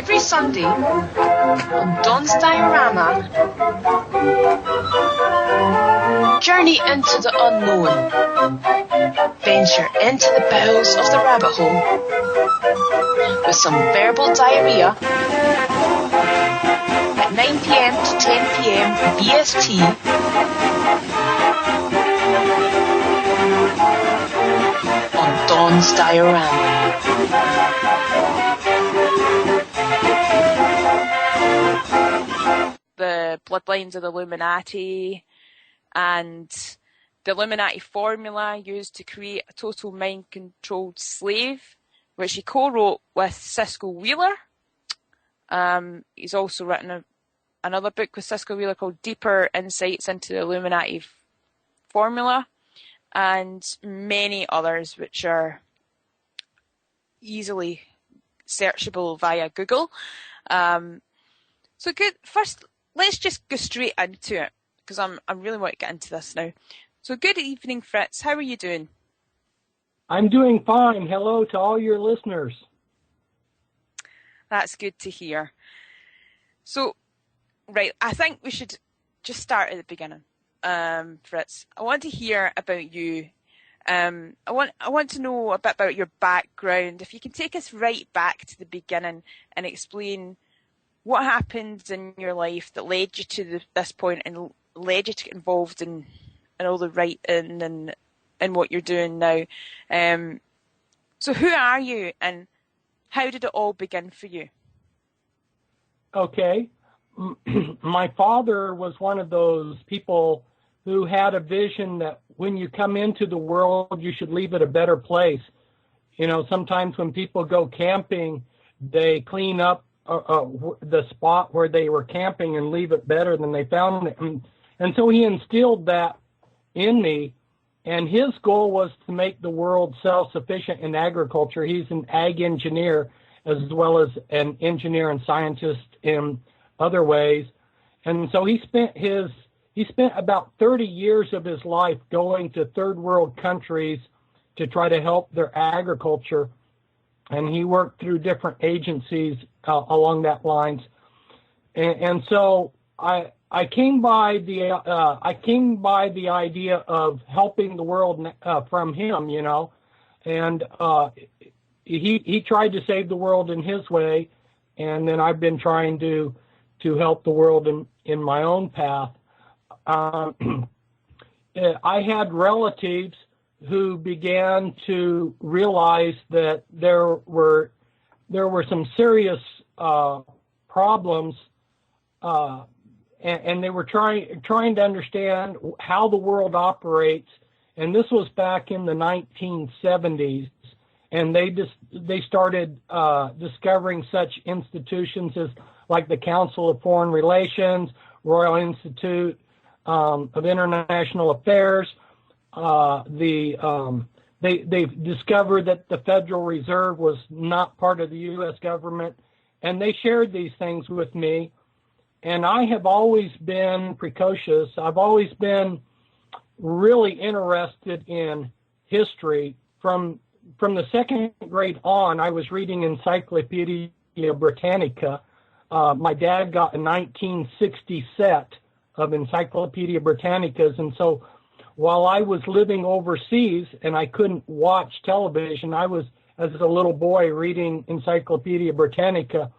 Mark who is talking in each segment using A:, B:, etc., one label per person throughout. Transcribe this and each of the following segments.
A: Every Sunday on Don's Diorama, journey into the unknown, venture into the bowels of the rabbit hole with some verbal diarrhea at 9 p.m. to 10 p.m. BST on Don's Diorama.
B: The bloodlines of the Illuminati and the Illuminati formula used to create a total mind-controlled slave, which he co-wrote with Cisco Wheeler. He's also written another book with Cisco Wheeler called Deeper Insights into the Illuminati Formula, and many others which are easily searchable via Google. So good. First, let's just go straight into it, because I really want to get into this now. So good evening, Fritz. How are you doing?
C: I'm doing fine. Hello to all your listeners.
B: That's good to hear. So, right, I think we should just start at the beginning. Fritz, I want to hear about you. I want to know a bit about your background. If you can take us right back to the beginning and explain what happened in your life that led you to this point and led you to get involved in all the writing and what you're doing now. So who are you and how did it all begin for you?
C: Okay. My father was one of those people who had a vision that when you come into the world, you should leave it a better place. You know, sometimes when people go camping, they clean up the spot where they were camping and leave it better than they found it. And so he instilled that in me, and his goal was to make the world self-sufficient in agriculture. He's an ag engineer as well as an engineer and scientist in other ways. And so he spent about 30 years of his life going to third world countries to try to help their agriculture. And he worked through different agencies along that lines. And so I came by the idea of helping the world from him, you know, and he tried to save the world in his way, and then I've been trying to help the world in my own path. I had relatives who began to realize that there were some serious problems, and they were trying to understand how the world operates. And this was back in the 1970s, and they started discovering such institutions as like the Council of Foreign Relations, Royal Institute of International Affairs. They discovered that the Federal Reserve was not part of the U.S. government, and they shared these things with me. And I have always been precocious. I've always been really interested in history. From the second grade on, I was reading Encyclopedia Britannica. My dad got a 1960 set of Encyclopedia Britannicas, and so while I was living overseas and I couldn't watch television, I was, as a little boy, reading Encyclopedia Britannica.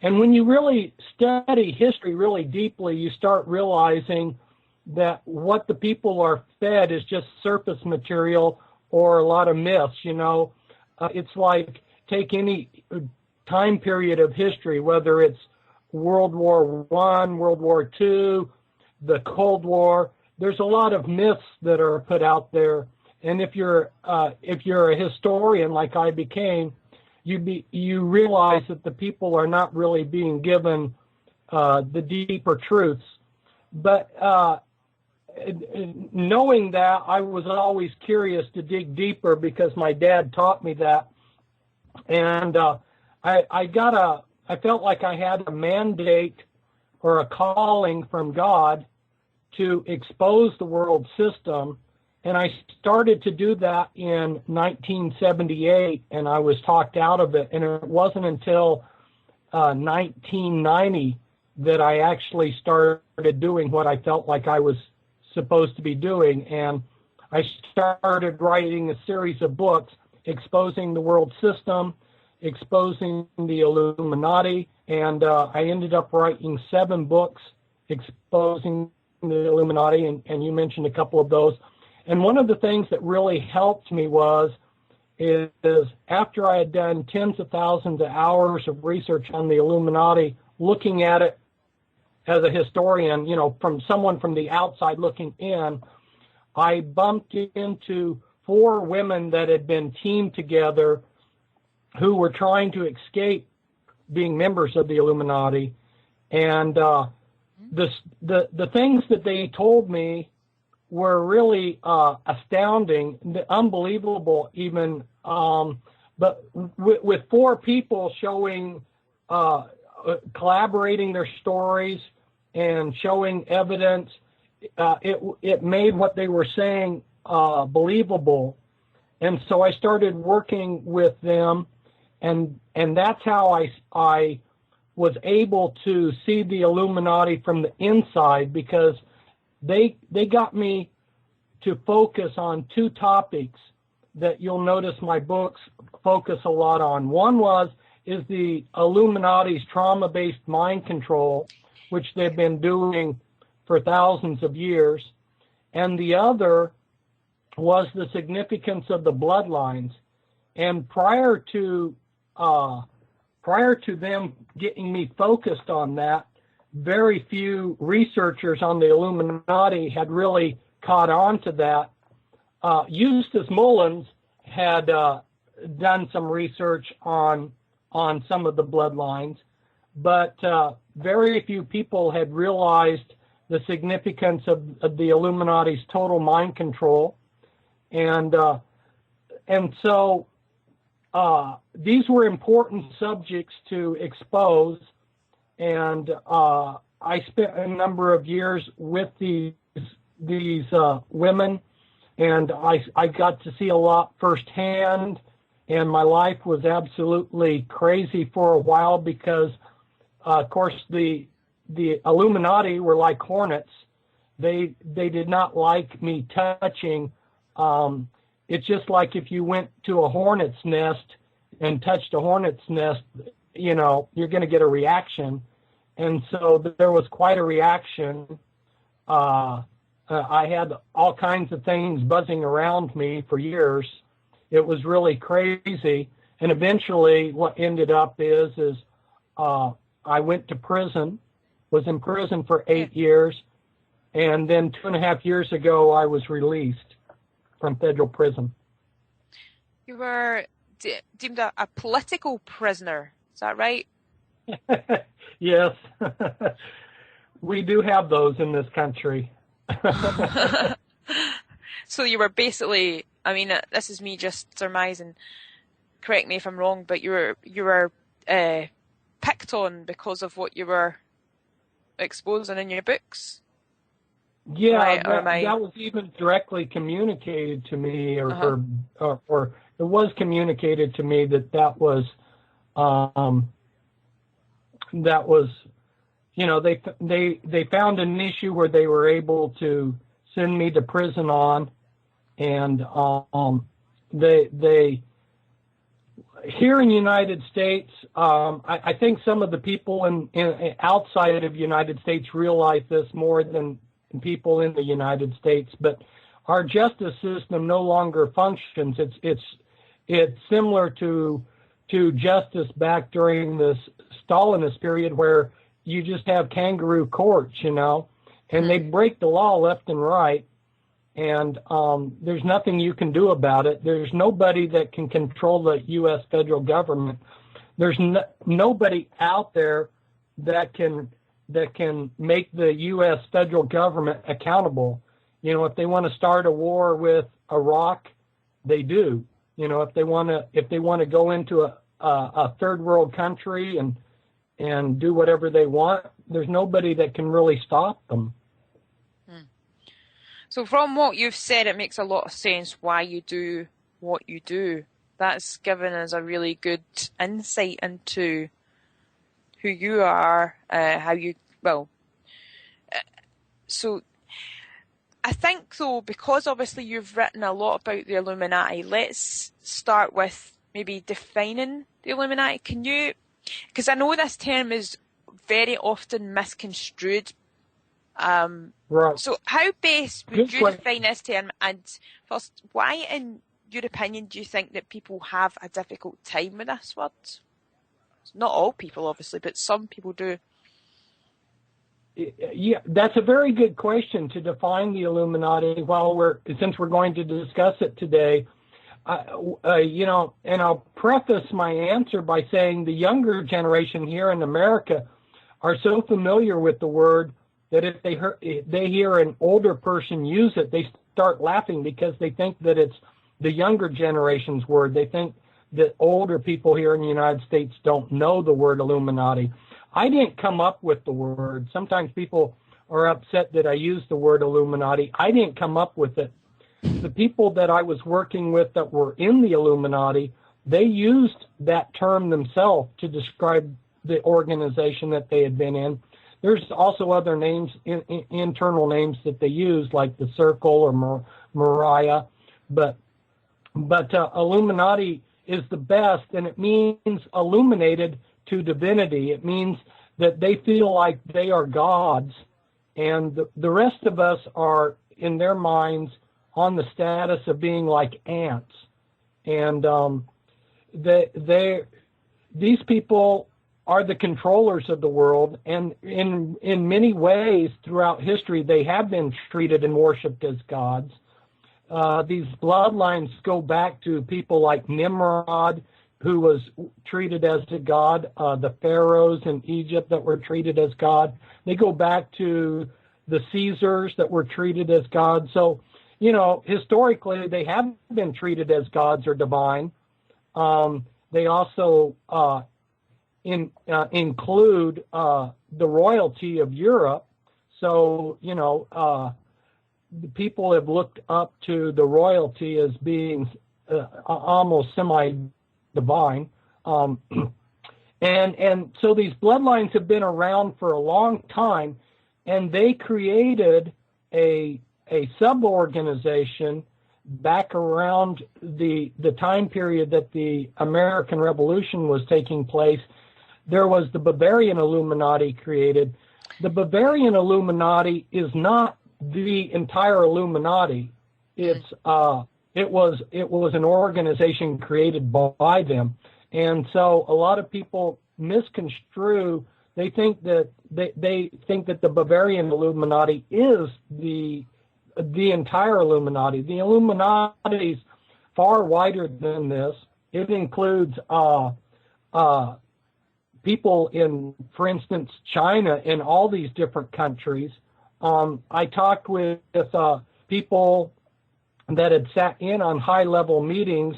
C: And when you really study history really deeply, you start realizing that what the people are fed is just surface material or a lot of myths, you know. It's like take any time period of history, whether it's World War I, World War II, the Cold War. There's a lot of myths that are put out there, and if you're a historian like I became, you realize that the people are not really being given the deeper truths. But knowing that, I was always curious to dig deeper because my dad taught me that, and I felt like I had a mandate or a calling from God to expose the world system, and I started to do that in 1978, and I was talked out of it. And it wasn't until 1990 that I actually started doing what I felt like I was supposed to be doing. And I started writing a series of books exposing the world system, exposing the Illuminati, and I ended up writing 7 books exposing the Illuminati, and you mentioned a couple of those. And one of the things that really helped me is after I had done tens of thousands of hours of research on the Illuminati, looking at it as a historian, from someone from the outside looking in, I bumped into 4 women that had been teamed together who were trying to escape being members of the Illuminati. And the things that they told me were really astounding, unbelievable even. But with 4 people showing, collaborating their stories and showing evidence, it made what they were saying believable. And so I started working with them, and that's how I was able to see the Illuminati from the inside, because they got me to focus on 2 topics that you'll notice my books focus a lot on. One is the Illuminati's trauma-based mind control, which they've been doing for thousands of years. And the other was the significance of the bloodlines. And prior to them getting me focused on that, very few researchers on the Illuminati had really caught on to that. Eustace Mullins had done some research on some of the bloodlines, but very few people had realized the significance of the Illuminati's total mind control. And so these were important subjects to expose, and I spent a number of years with these women, and I got to see a lot firsthand, and my life was absolutely crazy for a while because, of course, the Illuminati were like hornets. They did not like me touching. It's just like if you went to a hornet's nest and touched a hornet's nest, you're going to get a reaction. And so there was quite a reaction. I had all kinds of things buzzing around me for years. It was really crazy. And eventually what ended up is I went to prison, was in prison for 8 years, and then 2.5 years ago I was released from federal prison.
B: You were deemed a political prisoner, is that right?
C: Yes. We do have those in this country.
B: So you were basically, this is me just surmising, correct me if I'm wrong, but you were picked on because of what you were exposing in your books?
C: Yeah,
B: right?
C: that was even directly communicated to me, or it was communicated to me that was they found an issue where they were able to send me to prison on, and they here in the United States, I think some of the people in outside of the United States realize this more than people in the United States, but our justice system no longer functions. It's similar to justice back during the Stalinist period, where you just have kangaroo courts, and they break the law left and right, and there's nothing you can do about it. There's nobody that can control the U.S. federal government. There's nobody out there that can make the U.S. federal government accountable. If they want to start a war with Iraq, they do. If they want to go into a third world country and do whatever they want, there's nobody that can really stop them.
B: So from what you've said, it makes a lot of sense why you do what you do. That's given us a really good insight into who you are, how you, well, so I think, though, because obviously you've written a lot about the Illuminati, let's start with maybe defining the Illuminati. Can you, because I know this term is very often misconstrued.
C: Right.
B: So how best would you define this term? And first, why, in your opinion, do you think that people have a difficult time with this word? Not all people, obviously, but some people do.
C: Yeah, that's a very good question to define the Illuminati. Since we're going to discuss it today, and I'll preface my answer by saying the younger generation here in America are so familiar with the word that if they hear an older person use it, they start laughing because they think that it's the younger generation's word. They think that older people here in the United States don't know the word Illuminati. I didn't come up with the word. Sometimes people are upset that I use the word Illuminati. I didn't come up with it. The people that I was working with that were in the Illuminati, they used that term themselves to describe the organization that they had been in. There's also other names, internal names that they use, like the Circle or Mariah, but Illuminati is the best, and it means illuminated to divinity. It means that they feel like they are gods, and the rest of us are, in their minds, on the status of being like ants. And these people are the controllers of the world, and in many ways throughout history, they have been treated and worshipped as gods. These bloodlines go back to people like Nimrod, who was treated as a god, the pharaohs in Egypt that were treated as God. They go back to the Caesars that were treated as gods. So, historically, they have been treated as gods or divine. They also include the royalty of Europe. So, the people have looked up to the royalty as being almost semi-divine. And so these bloodlines have been around for a long time, and they created a sub-organization back around the time period that the American Revolution was taking place. There was the Bavarian Illuminati created. The Bavarian Illuminati is not the entire Illuminati. It was an organization created by them, and so a lot of people misconstrue. They think that the Bavarian Illuminati is the entire Illuminati. The Illuminati is far wider than this. It includes people in, for instance, China and all these different countries. I talked with people that had sat in on high-level meetings,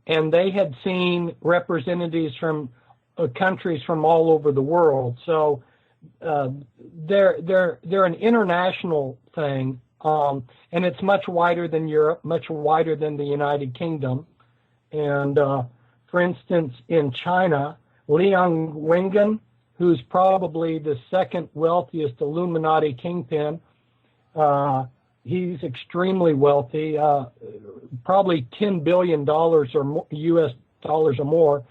C: and they had seen representatives from countries from all over the world. So they're an international thing, and it's much wider than Europe, much wider than the United Kingdom. And for instance, in China, Liang Wengen, who's probably the second wealthiest Illuminati kingpin, he's extremely wealthy, probably $10 billion or more, U.S. dollars or more.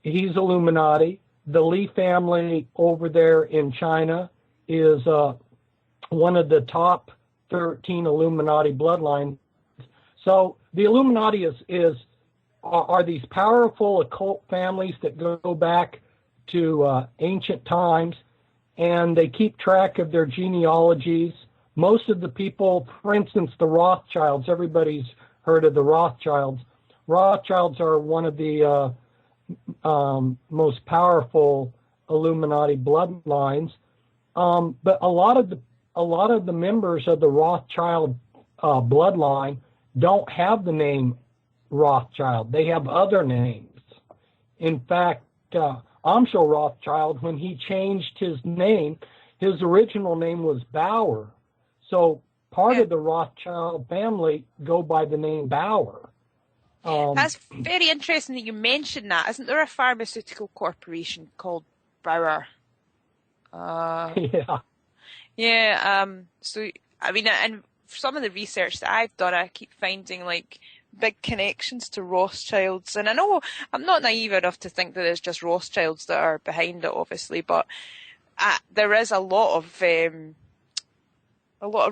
C: He's Illuminati. The Li family over there in China is one of the top 13 Illuminati bloodlines. So the Illuminati are these powerful occult families that go back to ancient times, and they keep track of their genealogies. Most of the people, for instance, the Rothschilds, everybody's heard of the Rothschilds. Rothschilds are one of the most powerful Illuminati bloodlines. But a lot of the members of the Rothschild bloodline don't have the name Rothschild. They have other names. In fact, Amschel Rothschild, when he changed his name, his original name was Bauer. So part of the Rothschild family go by the name Bauer.
B: That's very interesting that you mentioned that. Isn't there a pharmaceutical corporation called Bauer?
C: Yeah.
B: Yeah. So, I mean, and some of the research that I've done, I keep finding like big connections to Rothschilds. And I know I'm not naive enough to think that it's just Rothschilds that are behind it, obviously, but there is a lot of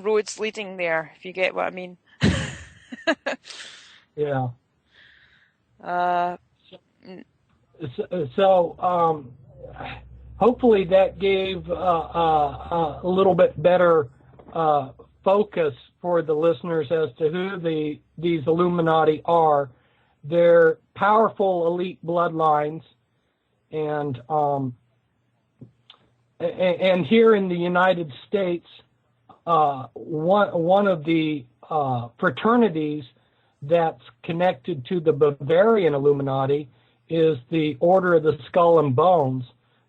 B: roads leading there, if you get what I mean.
C: Yeah.
B: Uh,
C: So hopefully that gave a little bit better focus for the listeners as to who these Illuminati are. They're powerful elite bloodlines, and here in the United States, one of the fraternities that's connected to the Bavarian Illuminati is the Order of the Skull and Bones,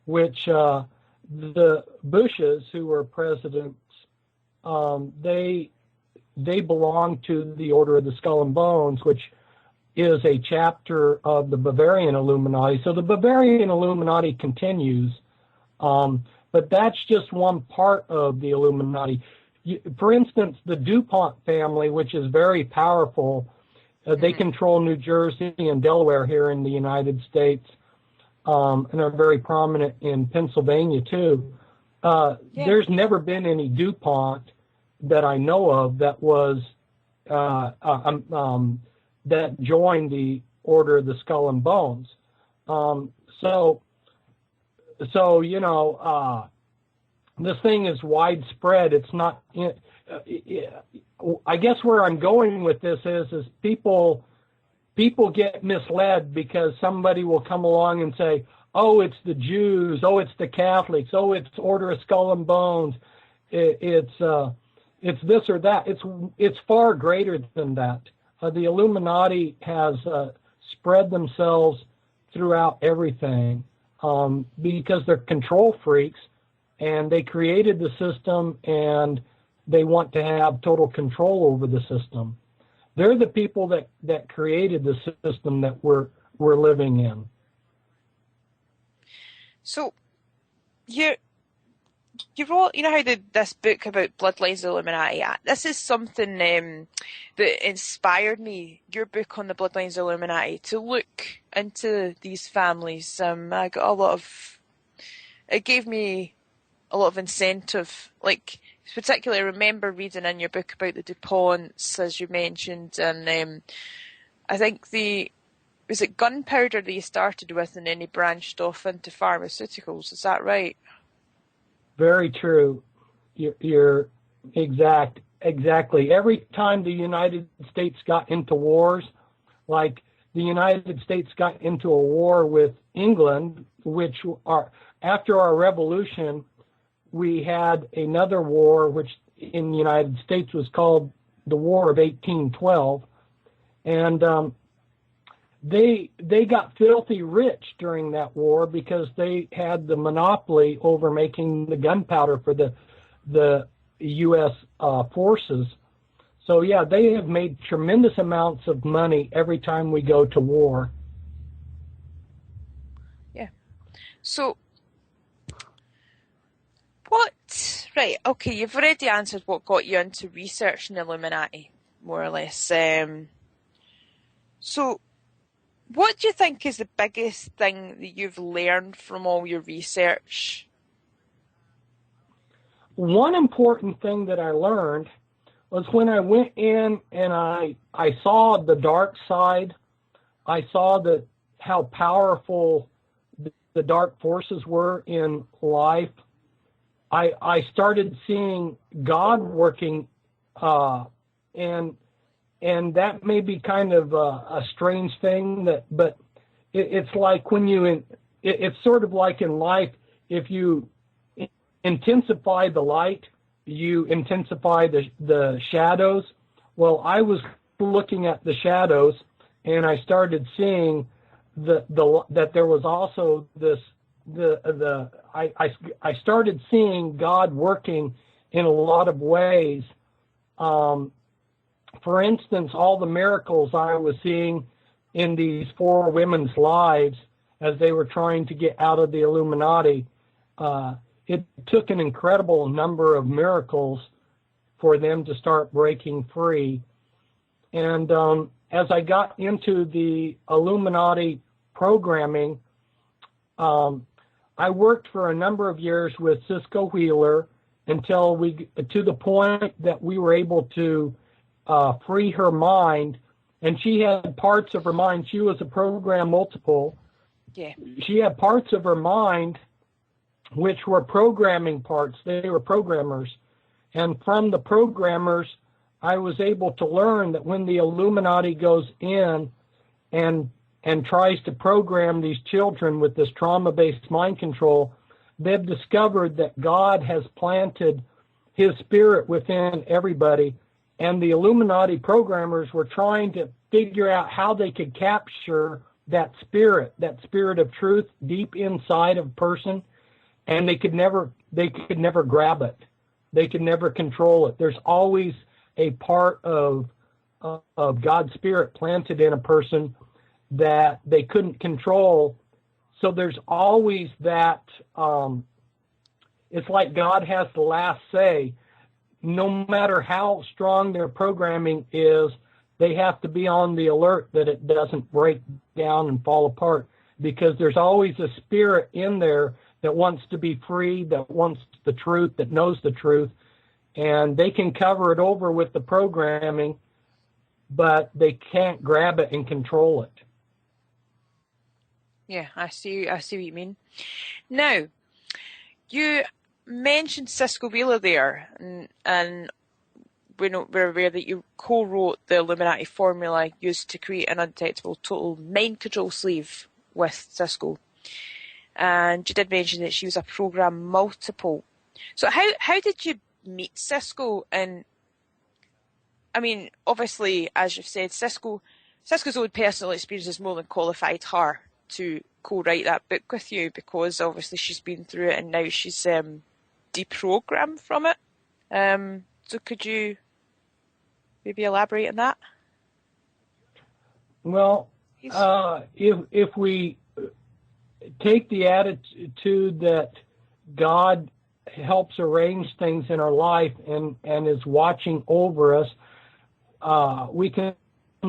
C: which the Bushes, who were presidents, they belong to the Order of the Skull and Bones, which is a chapter of the Bavarian Illuminati. So the Bavarian Illuminati continues, but that's just one part of the Illuminati. For instance, the DuPont family, which is very powerful, they control New Jersey and Delaware here in the United States, and are very prominent in Pennsylvania too. There's never been any DuPont that I know of that was that joined the Order of the Skull and Bones. So you know, this thing is widespread. It's not. I guess where I'm going with this is people get misled because somebody will come along and say, "Oh, it's the Jews. Oh, it's the Catholics. Oh, it's Order of Skull and Bones. It's this or that." It's far greater than that. The Illuminati has spread themselves throughout everything because they're control freaks, and they created the system, and they want to have total control over the system. They're the people that created the system that we're living in.
B: So, you wrote, you know how this book about Bloodlines Illuminati, this is something that inspired me, your book on the Bloodlines Illuminati, to look into these families. I got it gave me a lot of incentive, like, particularly I remember reading in your book about the DuPonts, as you mentioned, and I think was it gunpowder that you started with and then you branched off into pharmaceuticals, is that right?
C: Very true. You're exactly. Every time the United States got into wars, like the United States got into a war with England, after our revolution, we had another war, which in the United States was called the War of 1812, and they got filthy rich during that war because they had the monopoly over making the gunpowder for the U.S. Forces. So yeah, they have made tremendous amounts of money every time we go to war.
B: Yeah. So, right, okay, you've already answered what got you into researching the Illuminati, more or less. So, what do you think is the biggest thing that you've learned from all your research?
C: One important thing that I learned was when I went in and I saw the dark side. I saw how powerful the dark forces were in life. I started seeing God working, and that may be kind of a strange thing, but it's like it's sort of like in life, if you intensify the light, you intensify the shadows. Well, I was looking at the shadows, and I started seeing that there was also this. I started seeing God working in a lot of ways. For instance, all the miracles I was seeing in these four women's lives as they were trying to get out of the Illuminati. It took an incredible number of miracles for them to start breaking free. And as I got into the Illuminati programming, I worked for a number of years with Cisco Wheeler until to the point that we were able to free her mind. And she had parts of her mind. She was a program multiple.
B: Yeah.
C: She had parts of her mind which were programming parts. They were programmers. And from the programmers, I was able to learn that when the Illuminati goes in and tries to program these children with this trauma-based mind control, they've discovered that God has planted his spirit within everybody. And the Illuminati programmers were trying to figure out how they could capture that spirit of truth deep inside of a person, and they could never grab it. They could never control it. There's always a part of God's spirit planted in a person that they couldn't control. So there's always that, it's like God has the last say. No matter how strong their programming is, they have to be on the alert that it doesn't break down and fall apart, because there's always a spirit in there that wants to be free, that wants the truth, that knows the truth, and they can cover it over with the programming, but they can't grab it and control it.
B: Yeah, I see what you mean. Now, you mentioned Cisco Wheeler there, and we're aware that you co-wrote the Illuminati formula used to create an undetectable total mind control sleeve with Cisco. And you did mention that she was a program multiple. So how did you meet Cisco? And I mean, obviously, as you've said, Cisco's own personal experience is more than qualified her to co-write that book with you, because obviously she's been through it and now she's deprogrammed from it. So could you maybe elaborate on that?
C: Well, if we take the attitude that God helps arrange things in our life and is watching over us, we can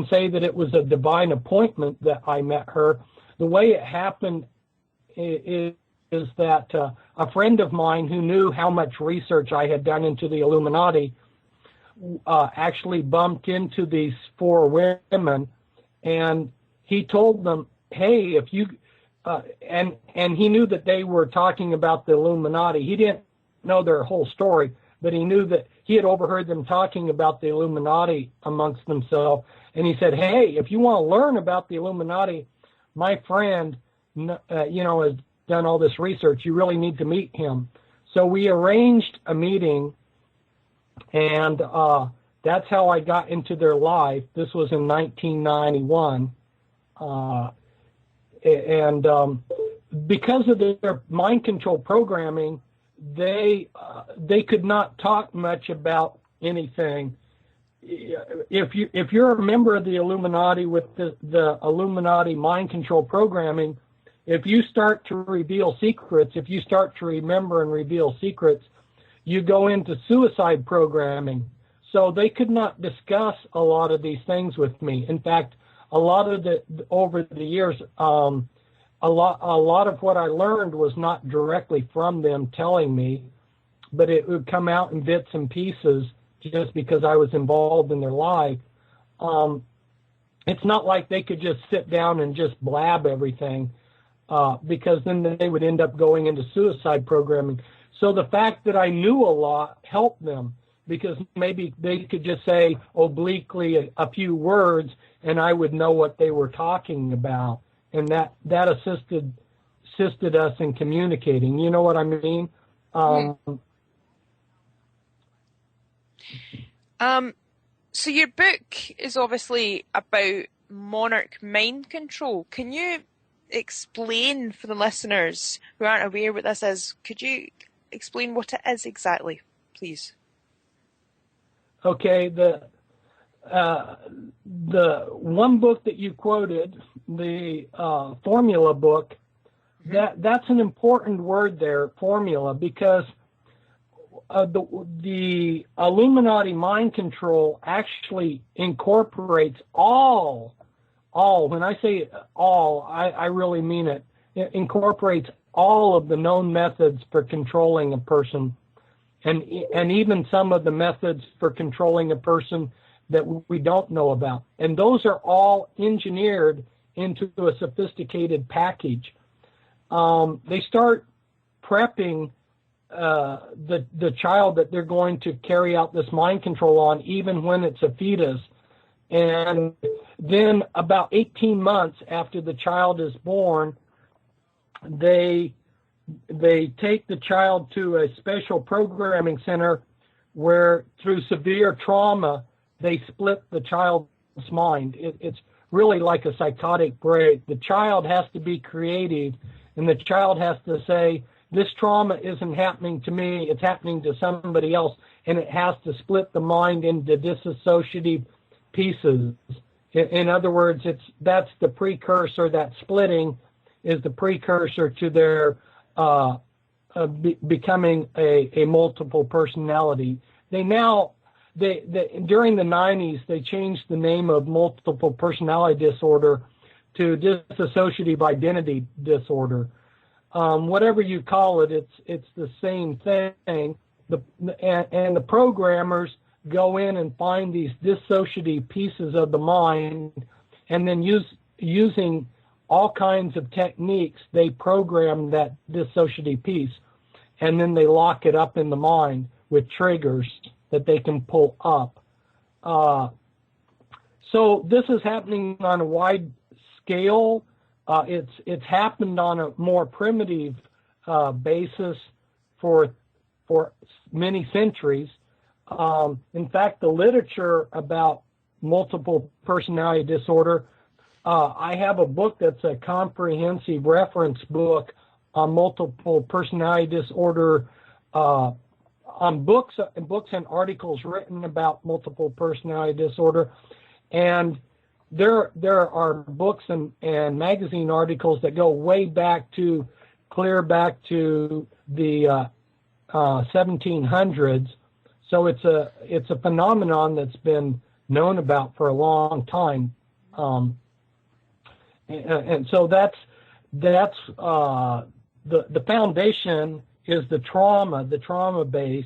C: say that it was a divine appointment that I met her. The way it happened is that a friend of mine who knew how much research I had done into the Illuminati actually bumped into these four women, and he told them, hey, if you and he knew that they were talking about the Illuminati. He didn't know their whole story, but he knew that he had overheard them talking about the Illuminati amongst themselves. And he said, hey, if you want to learn about the Illuminati, my friend, has done all this research. You really need to meet him. So we arranged a meeting, and that's how I got into their life. This was in 1991. And because of their mind control programming, they could not talk much about anything. If you're a member of the Illuminati with the Illuminati mind control programming, if you start to reveal secrets, if you start to remember and reveal secrets, you go into suicide programming. So they could not discuss a lot of these things with me. In fact, a lot of over the years, a lot of what I learned was not directly from them telling me, but it would come out in bits and pieces just because I was involved in their life. It's not like they could just sit down and just blab everything, because then they would end up going into suicide programming. So the fact that I knew a lot helped them, because maybe they could just say obliquely a few words and I would know what they were talking about. And that assisted us in communicating. You know what I mean?
B: So your book is obviously about monarch mind control. Can you explain for the listeners who aren't aware what this is? Could you explain what it is exactly, please?
C: Okay. the one book that you quoted, the formula book, that's an important word there, formula, because the Illuminati mind control actually incorporates all, when I say all, I really mean it. It incorporates all of the known methods for controlling a person, and even some of the methods for controlling a person that we don't know about. And those are all engineered into a sophisticated package. They start prepping the child that they're going to carry out this mind control on, even when it's a fetus. And then about 18 months after the child is born, they take the child to a special programming center where, through severe trauma, they split the child's mind. It's really like a psychotic break. The child has to be creative, and the child has to say, this trauma isn't happening to me, it's happening to somebody else, and it has to split the mind into dissociative pieces. In other words, that's the precursor, that splitting is the precursor to their becoming a multiple personality. During the 90s, they changed the name of multiple personality disorder to dissociative identity disorder. Whatever you call it, it's the same thing. And the programmers go in and find these dissociative pieces of the mind, and then using all kinds of techniques, they program that dissociative piece, and then they lock it up in the mind with triggers that they can pull up. So this is happening on a wide scale. It's happened on a more primitive basis for many centuries. In fact, the literature about multiple personality disorder, I have a book that's a comprehensive reference book on multiple personality disorder, on books and articles written about multiple personality disorder. And there are books and magazine articles that go way back to, clear back to the 1700s. So it's a phenomenon that's been known about for a long time. And so that's the foundation is the trauma base,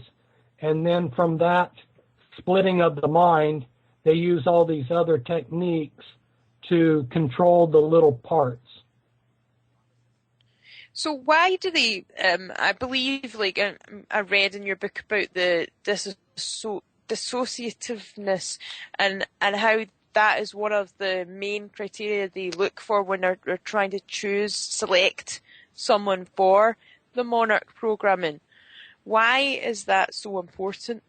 C: and then from that splitting of the mind, they use all these other techniques to control the little parts.
B: So why do they, I believe, like I read in your book about the dissociativeness and how that is one of the main criteria they look for when they're trying to select someone for the Monarch programming. Why is that so important?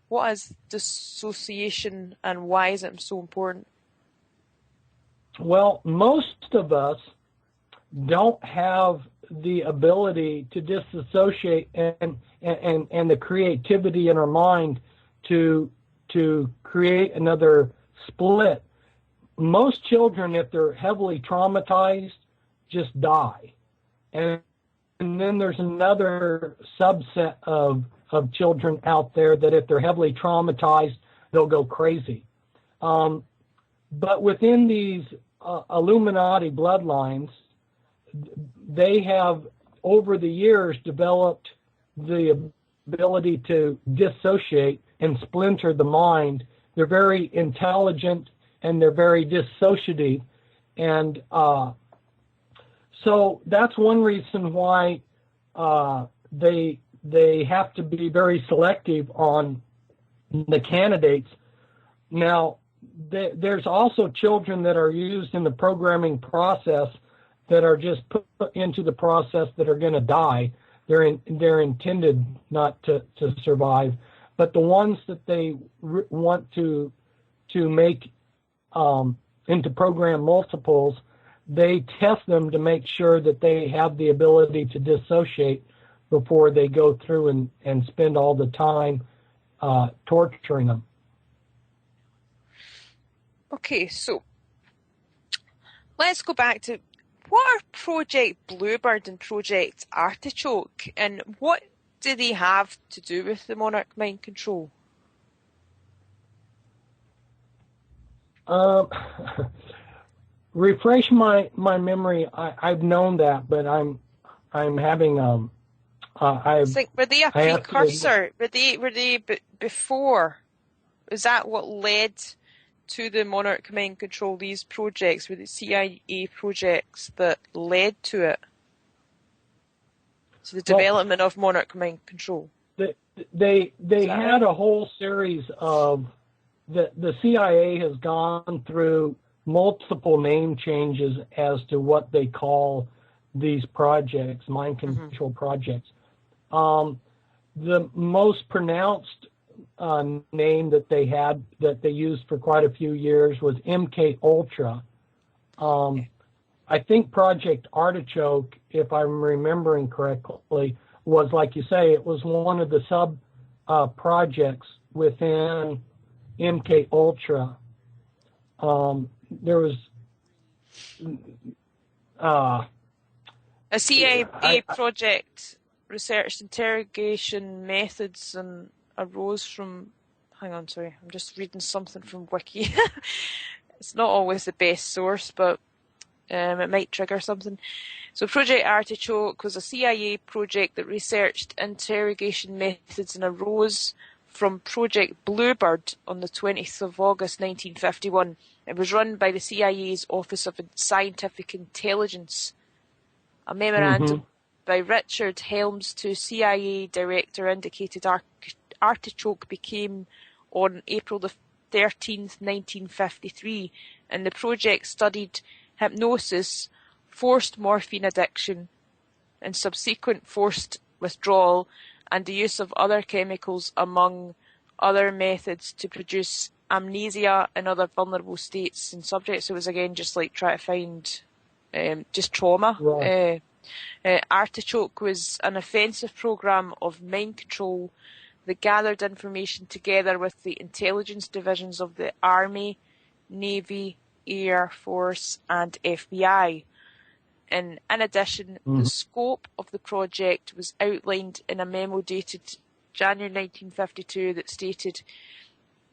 B: What is dissociation and why is it so important?
C: Well, most of us don't have the ability to disassociate and the creativity in our mind to create another split. Most children, if they're heavily traumatized, just die. And then there's another subset of children out there that if they're heavily traumatized, they'll go crazy. But within these Illuminati bloodlines, they have, over the years, developed the ability to dissociate and splinter the mind. They're very intelligent and they're very dissociative. And so that's one reason why they have to be very selective on the candidates. Now, there's also children that are used in the programming process that are just put into the process that are going to die. They're intended not to survive. But the ones that they want to make into program multiples, they test them to make sure that they have the ability to dissociate before they go through and spend all the time torturing them.
B: Okay, so let's go back to what are Project Bluebird and Project Artichoke, and what do they have to do with the Monarch mind control?
C: Refresh my memory. I've known that, but I'm having
B: I think were they a precursor? Were they before? Is that what led to the Monarch mind control? These projects were the CIA projects that led to it, to the development of Monarch mind control.
C: They had a whole series of the CIA has gone through multiple name changes as to what they call these projects, mind control projects. The most pronounced name that they had, that they used for quite a few years, was MK Ultra. I think Project Artichoke, if I'm remembering correctly, was, like you say, it was one of the sub projects within MK Ultra. There was
B: a CIA project researched interrogation methods and arose from. Hang on, sorry, I'm just reading something from Wiki. It's not always the best source, but it might trigger something. So Project Artichoke was a CIA project that researched interrogation methods and arose from Project Bluebird on the 20th of August 1951. It was run by the CIA's Office of Scientific Intelligence. A memorandum by Richard Helms to CIA director indicated Artichoke became on April the 13th, 1953, and the project studied hypnosis, forced morphine addiction, and subsequent forced withdrawal, and the use of other chemicals, among other methods, to produce amnesia and other vulnerable states in subjects. So it was, again, just like trying to find just trauma.
C: Right.
B: Artichoke was an offensive program of mind control that gathered information together with the intelligence divisions of the Army, Navy, Air Force, and FBI. In addition, the scope of the project was outlined in a memo dated January 1952 that stated,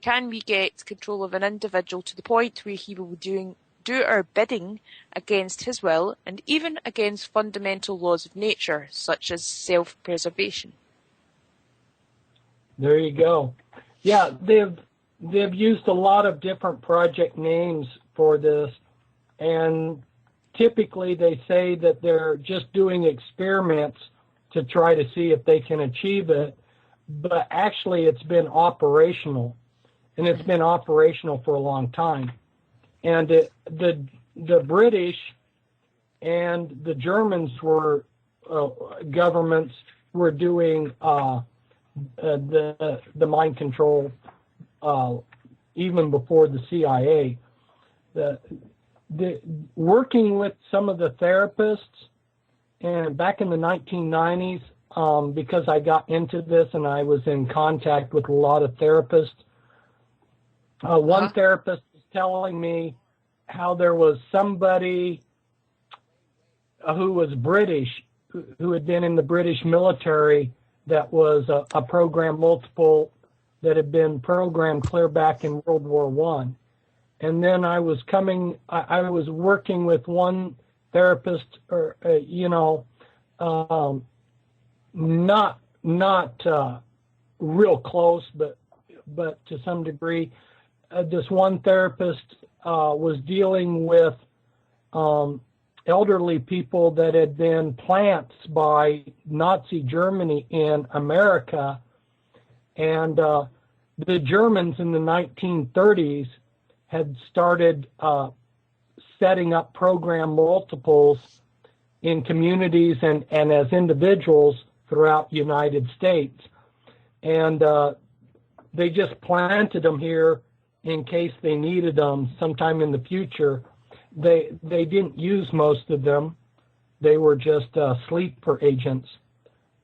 B: "Can we get control of an individual to the point where he will do our bidding against his will and even against fundamental laws of nature, such as self-preservation?"
C: There you go. Yeah, they've used a lot of different project names for this, and typically they say that they're just doing experiments to try to see if they can achieve it, but actually it's been operational, and it's been operational for a long time. And the British and the Germans were governments were doing the mind control even before the CIA. Working with some of the therapists, and back in the 1990s, because I got into this and I was in contact with a lot of therapists, one therapist was telling me how there was somebody who was British, who had been in the British military, that was a program multiple that had been programmed clear back in World War I. And then I was working with one therapist, or not real close, but to some degree. This one therapist was dealing with elderly people that had been plants by Nazi Germany in America, and the Germans in the 1930s had started setting up program multiples in communities and as individuals throughout the United States. And they just planted them here in case they needed them sometime in the future. They didn't use most of them. They were just sleeper agents.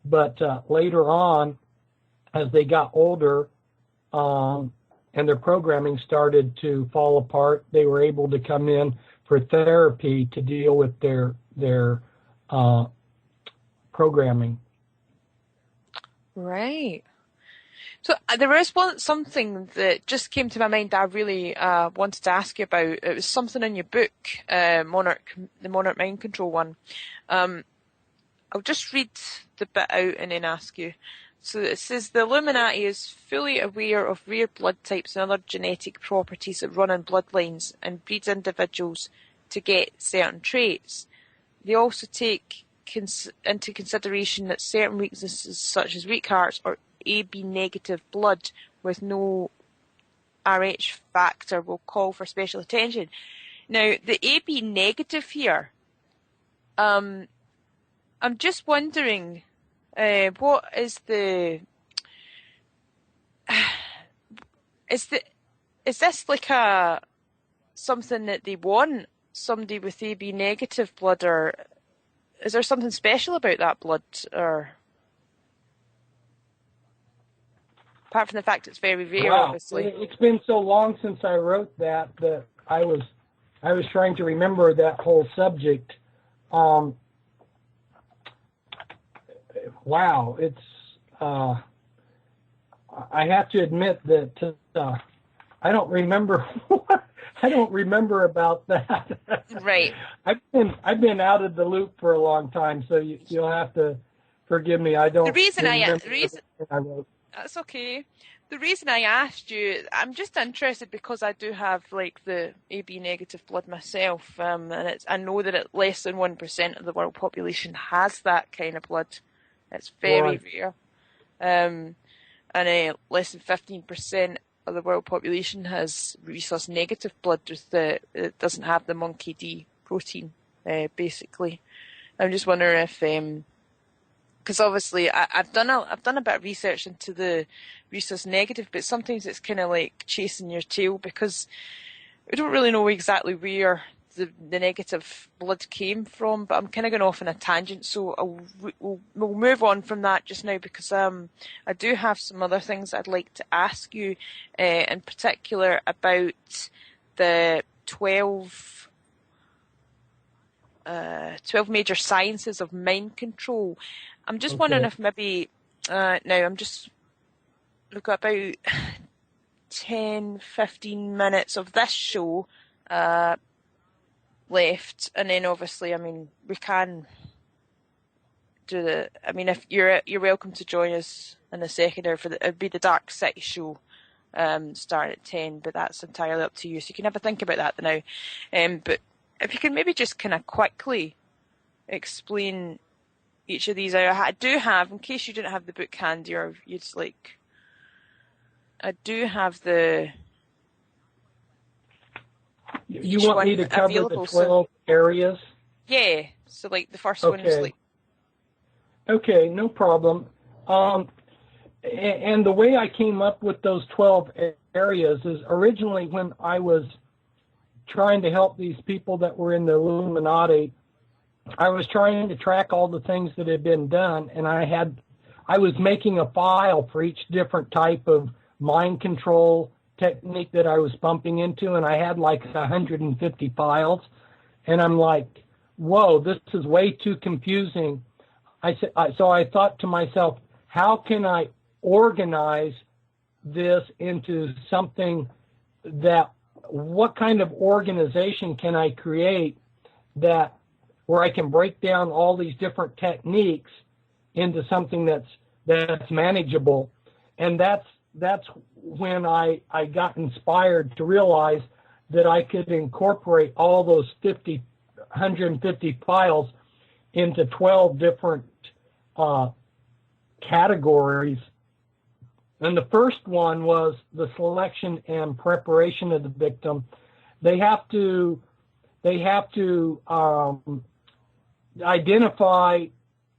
C: But later on, as they got older, and their programming started to fall apart, they were able to come in for therapy to deal with their programming.
B: Right. So there is something that just came to my mind that I really wanted to ask you about. It was something in your book, the Monarch Mind Control one. I'll just read the bit out and then ask you. So it says, the Illuminati is fully aware of rare blood types and other genetic properties that run in bloodlines and breeds individuals to get certain traits. They also take into consideration that certain weaknesses such as weak hearts or AB negative blood with no Rh factor will call for special attention. Now, the AB negative here, I'm just wondering, what is is this like something that they want, somebody with AB negative blood, or is there something special about that blood, or apart from the fact it's very rare,
C: Wow.
B: obviously?
C: It's been so long since I wrote that I was trying to remember that whole subject. Wow, it's I have to admit that I don't remember I don't remember about that.
B: Right.
C: I've been out of the loop for a long time, so you'll have to forgive me. I don't.
B: That's okay. The reason I asked you, I'm just interested because I do have like the AB negative blood myself, and I know that less than 1% of the world population has that kind of blood. It's very rare. And less than 15% of the world population has rhesus negative blood. It doesn't have the monkey D protein, basically. I'm just wondering if, because obviously I've done a bit of research into the rhesus negative, but sometimes it's kind of like chasing your tail because we don't really know exactly where the negative blood came from, but I'm kind of going off on a tangent, so we'll move on from that just now because I do have some other things I'd like to ask you, in particular about the 12 major sciences of mind control. I'm just wondering if maybe now I'm just look at about 10-15 minutes of this show left, and then obviously, I mean, we can do if you're welcome to join us in the second hour it'd be the Dark City show, starting at 10, but that's entirely up to you, so you can have a think about that now. But if you can maybe just kind of quickly explain each of these. I do have, in case you didn't have the book handy or you'd like, I do have the.
C: You want me to cover the 12 areas?
B: Yeah. So like the first one is like.
C: Okay, no problem. And the way I came up with those 12 areas is originally when I was trying to help these people that were in the Illuminati, I was trying to track all the things that had been done, and I was making a file for each different type of mind control technique that I was bumping into, and I had like 150 files, and I'm like, whoa, this is way too confusing. So I thought to myself, how can I organize this into something what kind of organization can I create where I can break down all these different techniques into something that's manageable. And that's when I got inspired to realize that I could incorporate all those 150 files into 12 different categories. And the first one was the selection and preparation of the victim. They have to identify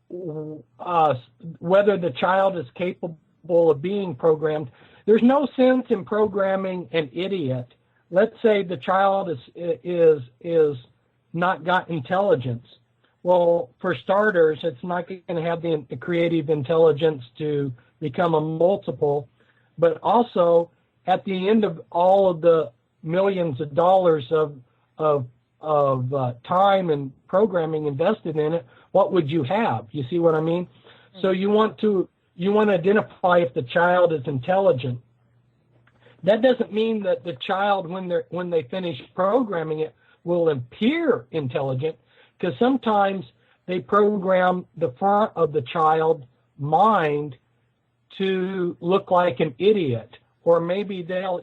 C: whether the child is capable of being programmed. There's no sense in programming an idiot. Let's say the child is not got intelligence. Well, for starters, it's not going to have the creative intelligence to become a multiple, but also at the end of all of the millions of dollars of time and programming invested in it, what would you have? You see what I mean? So you want to identify if the child is intelligent. That doesn't mean that the child, when they finish programming it, will appear intelligent, because sometimes they program the front of the child's mind to look like an idiot, or maybe they'll,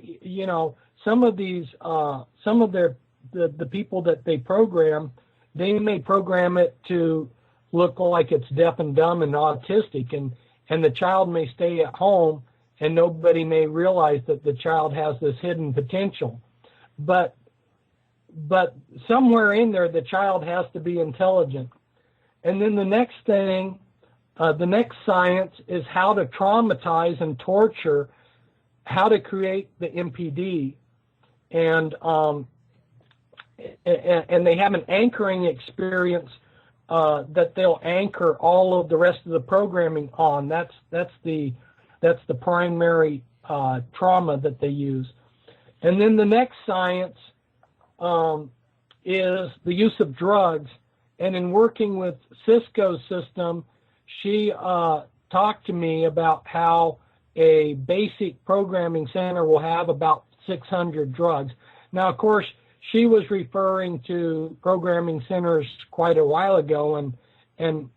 C: some of these, the people that they program, they may program it to look like it's deaf and dumb and autistic, and the child may stay at home and nobody may realize that the child has this hidden potential. But somewhere in there, the child has to be intelligent. And then the next thing, the next science is how to traumatize and torture, how to create the MPD. And they have an anchoring experience that they'll anchor all of the rest of the programming on. That's the primary trauma that they use. And then the next science is the use of drugs. And in working with Cisco's system, she talked to me about how a basic programming center will have about 600 drugs. Now, of course, she was referring to programming centers quite a while ago, and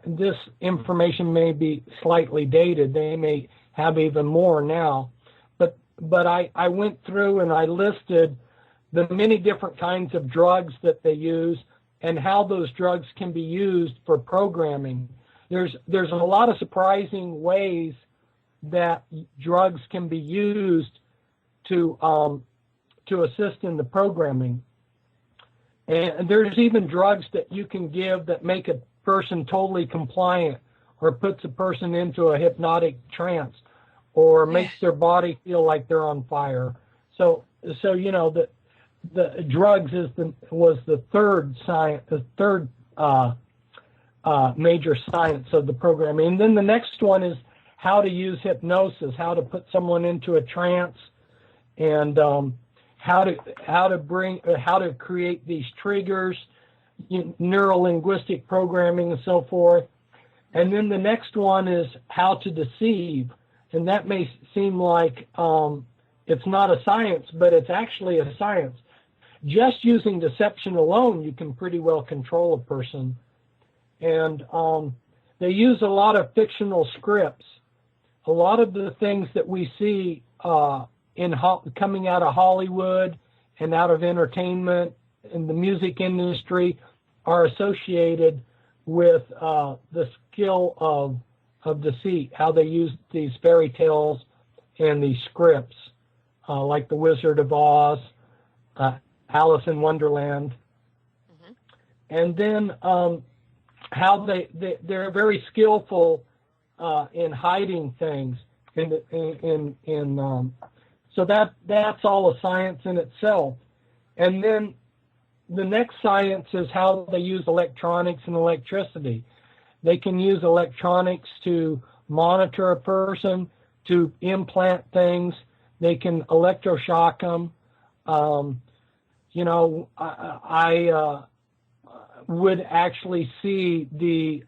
C: this information may be slightly dated. They may have even more now. But I went through and I listed the many different kinds of drugs that they use and how those drugs can be used for programming. There's a lot of surprising ways that drugs can be used to assist in the programming. And there's even drugs that you can give that make a person totally compliant, or puts a person into a hypnotic trance, or makes their body feel like they're on fire. So the drugs was the third science, major science of the programming. And then the next one is how to use hypnosis, how to put someone into a trance, and how to create these triggers, neuro-linguistic programming, and so forth. And then the next one is how to deceive, and that may seem like it's not a science, but it's actually a science. Just using deception alone, you can pretty well control a person. And they use a lot of fictional scripts. A lot of the things that we see coming out of Hollywood and out of entertainment and the music industry are associated with the skill of deceit, how they use these fairy tales and these scripts, like The Wizard of Oz, Alice in Wonderland. Mm-hmm. And then how they're very skillful in hiding things. So that's all a science in itself. And then the next science is how they use electronics and electricity. They can use electronics to monitor a person, to implant things. They can electroshock them. I would actually see the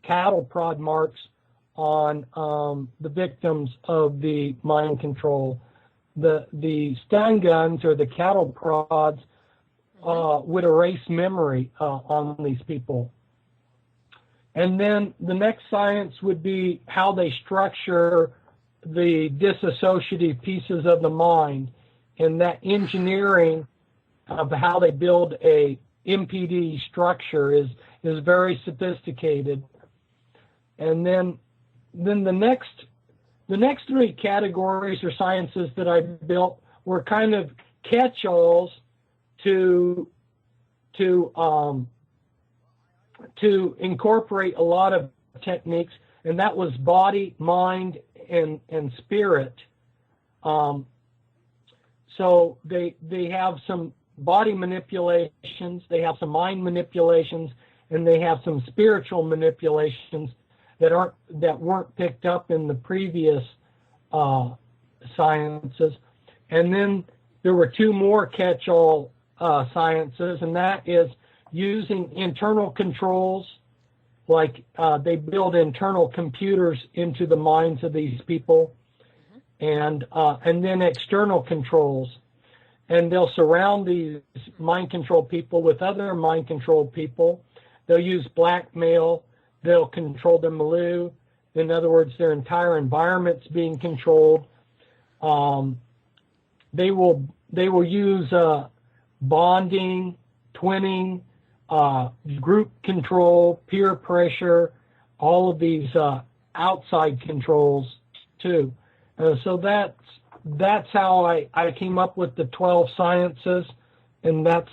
C: cattle prod marks on the victims of the mind control. The stun guns or the cattle prods would erase memory on these people. And then the next science would be how they structure the disassociative pieces of the mind, and that engineering of how they build a MPD structure is very sophisticated. And then the next three categories or sciences that I built were kind of catch-alls to incorporate a lot of techniques, and that was body, mind, and spirit. So they have some body manipulations, they have some mind manipulations, and they have some spiritual manipulations that weren't picked up in the previous sciences. And then there were two more catch-all sciences, and that is using internal controls, like they build internal computers into the minds of these people, and then external controls. And they'll surround these mind-controlled people with other mind-controlled people. They'll use blackmail. They'll control their milieu. In other words, their entire environment's being controlled. They will use bonding, twinning, group control, peer pressure, all of these outside controls too. So that's how I came up with the 12 sciences, and that's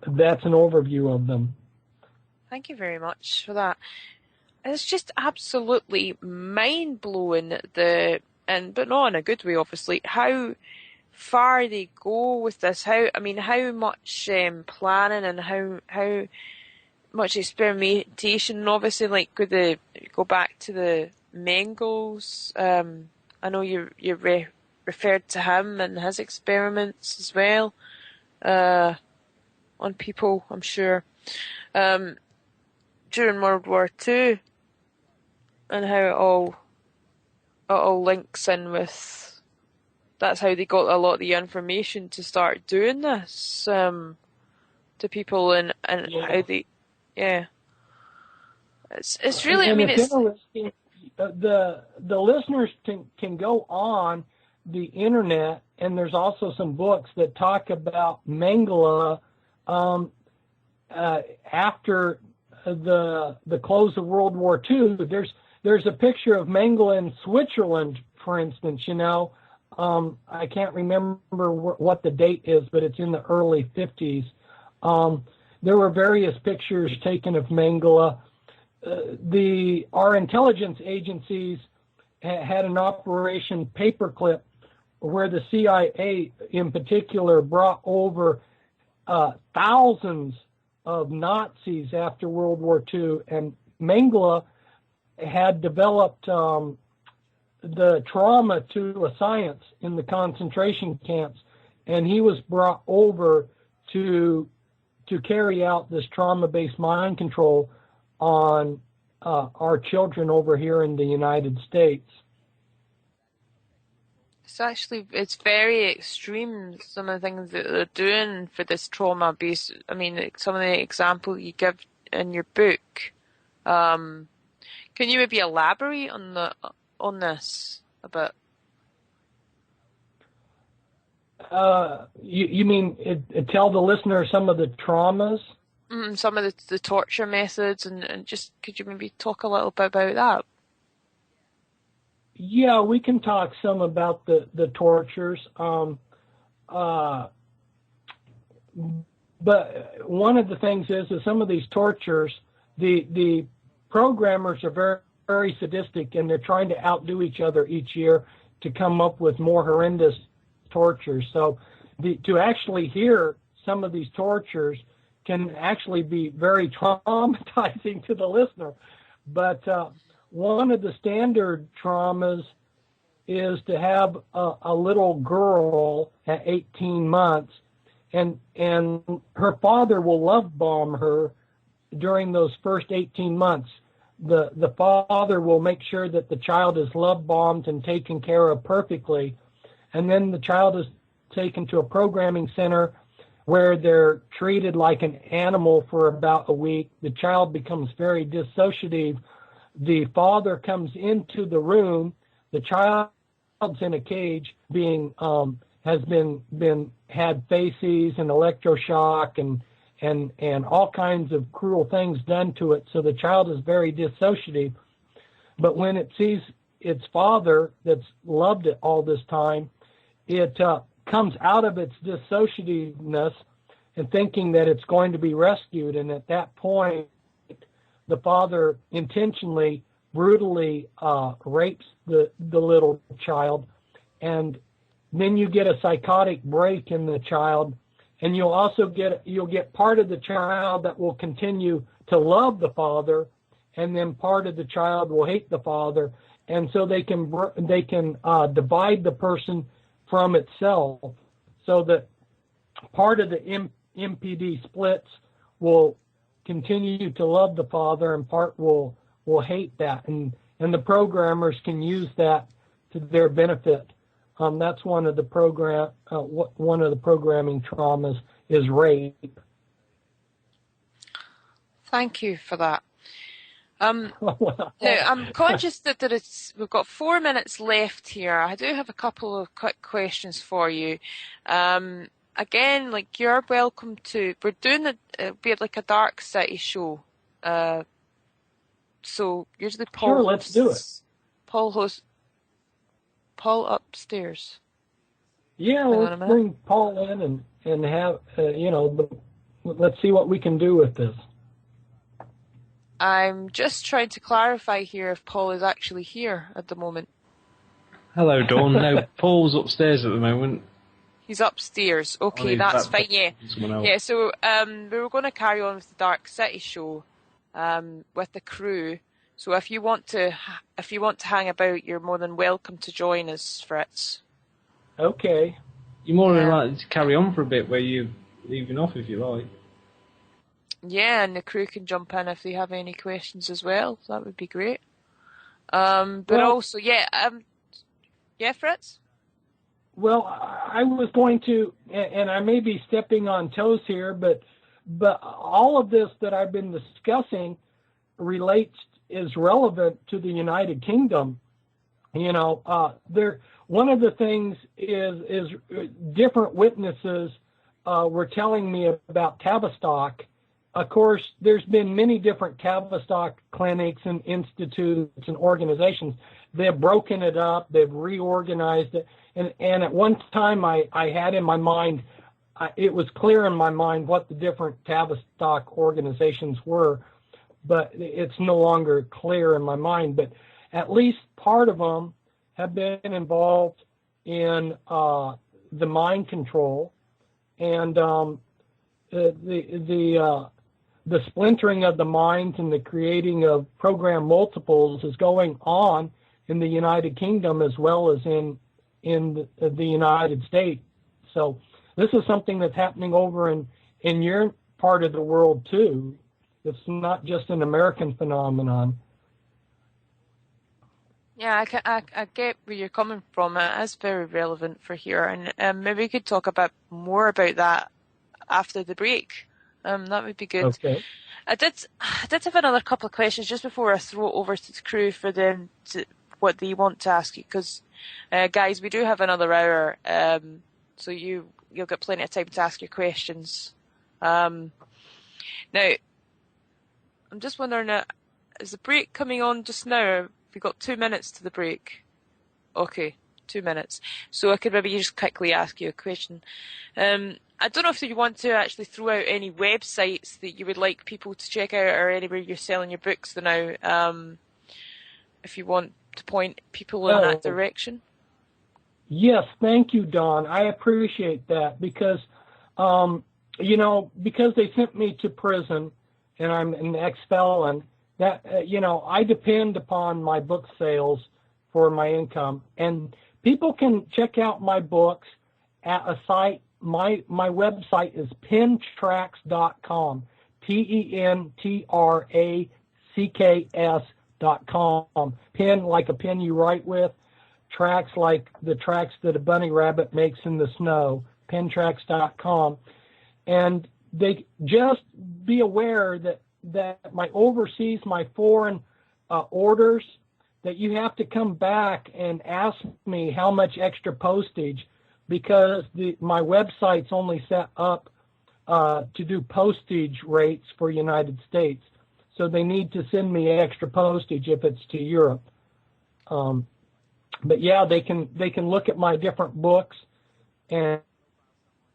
C: an overview of them.
B: Thank you very much for that. It's just absolutely mind-blowing, but not in a good way, obviously, how far they go with this. How much planning and how much experimentation. Obviously, like could they go back to the Mengel's? I know you referred to him and his experiments as well on people, I'm sure, during World War II, and how it all links in with. That's how they got a lot of the information to start doing this to people, and how they, It's really.
C: And it's interesting. The listeners can go on the internet, and there's also some books that talk about Mengele after the close of World War II. There's a picture of Mengele in Switzerland, for instance. I can't remember what the date is, but it's in the early 50s. There were various pictures taken of Mengele. Our intelligence agencies had an Operation Paperclip, where the CIA in particular brought over thousands of Nazis after World War II, and Mengele had developed the trauma to a science in the concentration camps, and he was brought over to carry out this trauma-based mind control on our children over here in the United States.
B: It's very extreme, some of the things that they're doing for this trauma-based. I mean, some of the examples you give in your book. Can you maybe elaborate on this a bit?
C: You mean tell the listener some of the traumas?
B: Some of the torture methods, and just could you maybe talk a little bit about that?
C: Yeah, we can talk some about the tortures. But one of the things is that some of these tortures, the programmers are very, very sadistic, and they're trying to outdo each other each year to come up with more horrendous tortures. So to actually hear some of these tortures can actually be very traumatizing to the listener. But one of the standard traumas is to have a little girl at 18 months, and her father will love bomb her during those first 18 months. The father will make sure that the child is love bombed and taken care of perfectly, and then the child is taken to a programming center where they're treated like an animal for about a week. The child becomes very dissociative. The father comes into the room. The child's in a cage, has had faces and electroshock and all kinds of cruel things done to it. So the child is very dissociative. But when it sees its father that's loved it all this time, it comes out of its dissociativeness and thinking that it's going to be rescued. And at that point, the father intentionally, brutally rapes the little child. And then you get a psychotic break in the child. And you'll get part of the child that will continue to love the father, and then part of the child will hate the father. and so they can divide the person from itself, so that part of the MPD splits will continue to love the Father, and part will hate that, and the programmers can use that to their benefit. That's one of the programming traumas is rape.
B: Thank you for that. Now, I'm conscious that we've got 4 minutes left here. I do have a couple of quick questions for you. Again, like, you're welcome to. We're doing it'll be like a Dark City show. So usually Paul.
C: Sure, let's do it.
B: Paul upstairs.
C: Yeah, let's bring Paul in and have let's see what we can do with this.
B: I'm just trying to clarify here if Paul is actually here at the moment.
D: Hello, Dawn. No, Paul's upstairs at the moment.
B: He's upstairs. Okay, that's fine. Yeah, yeah. So we were going to carry on with the Dark City show with the crew. So if you want to hang about, you're more than welcome to join us, Fritz.
C: Okay.
D: You're more than likely to carry on for a bit where you're leaving off if you like.
B: Yeah, and the crew can jump in if they have any questions as well. So that would be great. But also, yeah, Fritz?
C: Well, I was going to, and I may be stepping on toes here, but all of this that I've been discussing is relevant to the United Kingdom. One of the things is different witnesses were telling me about Tavistock. Of course, there's been many different Tavistock clinics and institutes and organizations. They've broken it up. They've reorganized it. And at one time, I had in my mind, it was clear in my mind what the different Tavistock organizations were, but it's no longer clear in my mind. But at least part of them have been involved in the mind control, and the splintering of the minds and the creating of program multiples is going on in the United Kingdom as well as in the United States. So this is something that's happening over in your part of the world too. It's not just an American phenomenon.
B: Yeah, I get where you're coming from. It is very relevant for here, and maybe we could talk more about that after the break. That would be good.
C: Okay.
B: I did have another couple of questions just before I throw it over to the crew for them what they want to ask you, because guys, we do have another hour, so you'll get plenty of time to ask your questions. Now, I'm just wondering, is the break coming on just now? We've got 2 minutes to the break. Okay, 2 minutes. So I could maybe just quickly ask you a question. I don't know if you want to actually throw out any websites that you would like people to check out, or anywhere you're selling your books now, if you want to point people in that direction.
C: Yes, thank you, Don. I appreciate that because they sent me to prison and I'm an ex-felon, that, I depend upon my book sales for my income. And people can check out my books at a site. My website is pentracks.com, pentracks.com. Pen like a pen you write with, tracks like the tracks that a bunny rabbit makes in the snow, pentracks.com. And they just be aware that my overseas, my foreign orders, that you have to come back and ask me how much extra postage, because my website's only set up to do postage rates for United States. So they need to send me extra postage if it's to Europe. But yeah, they can look at my different books. And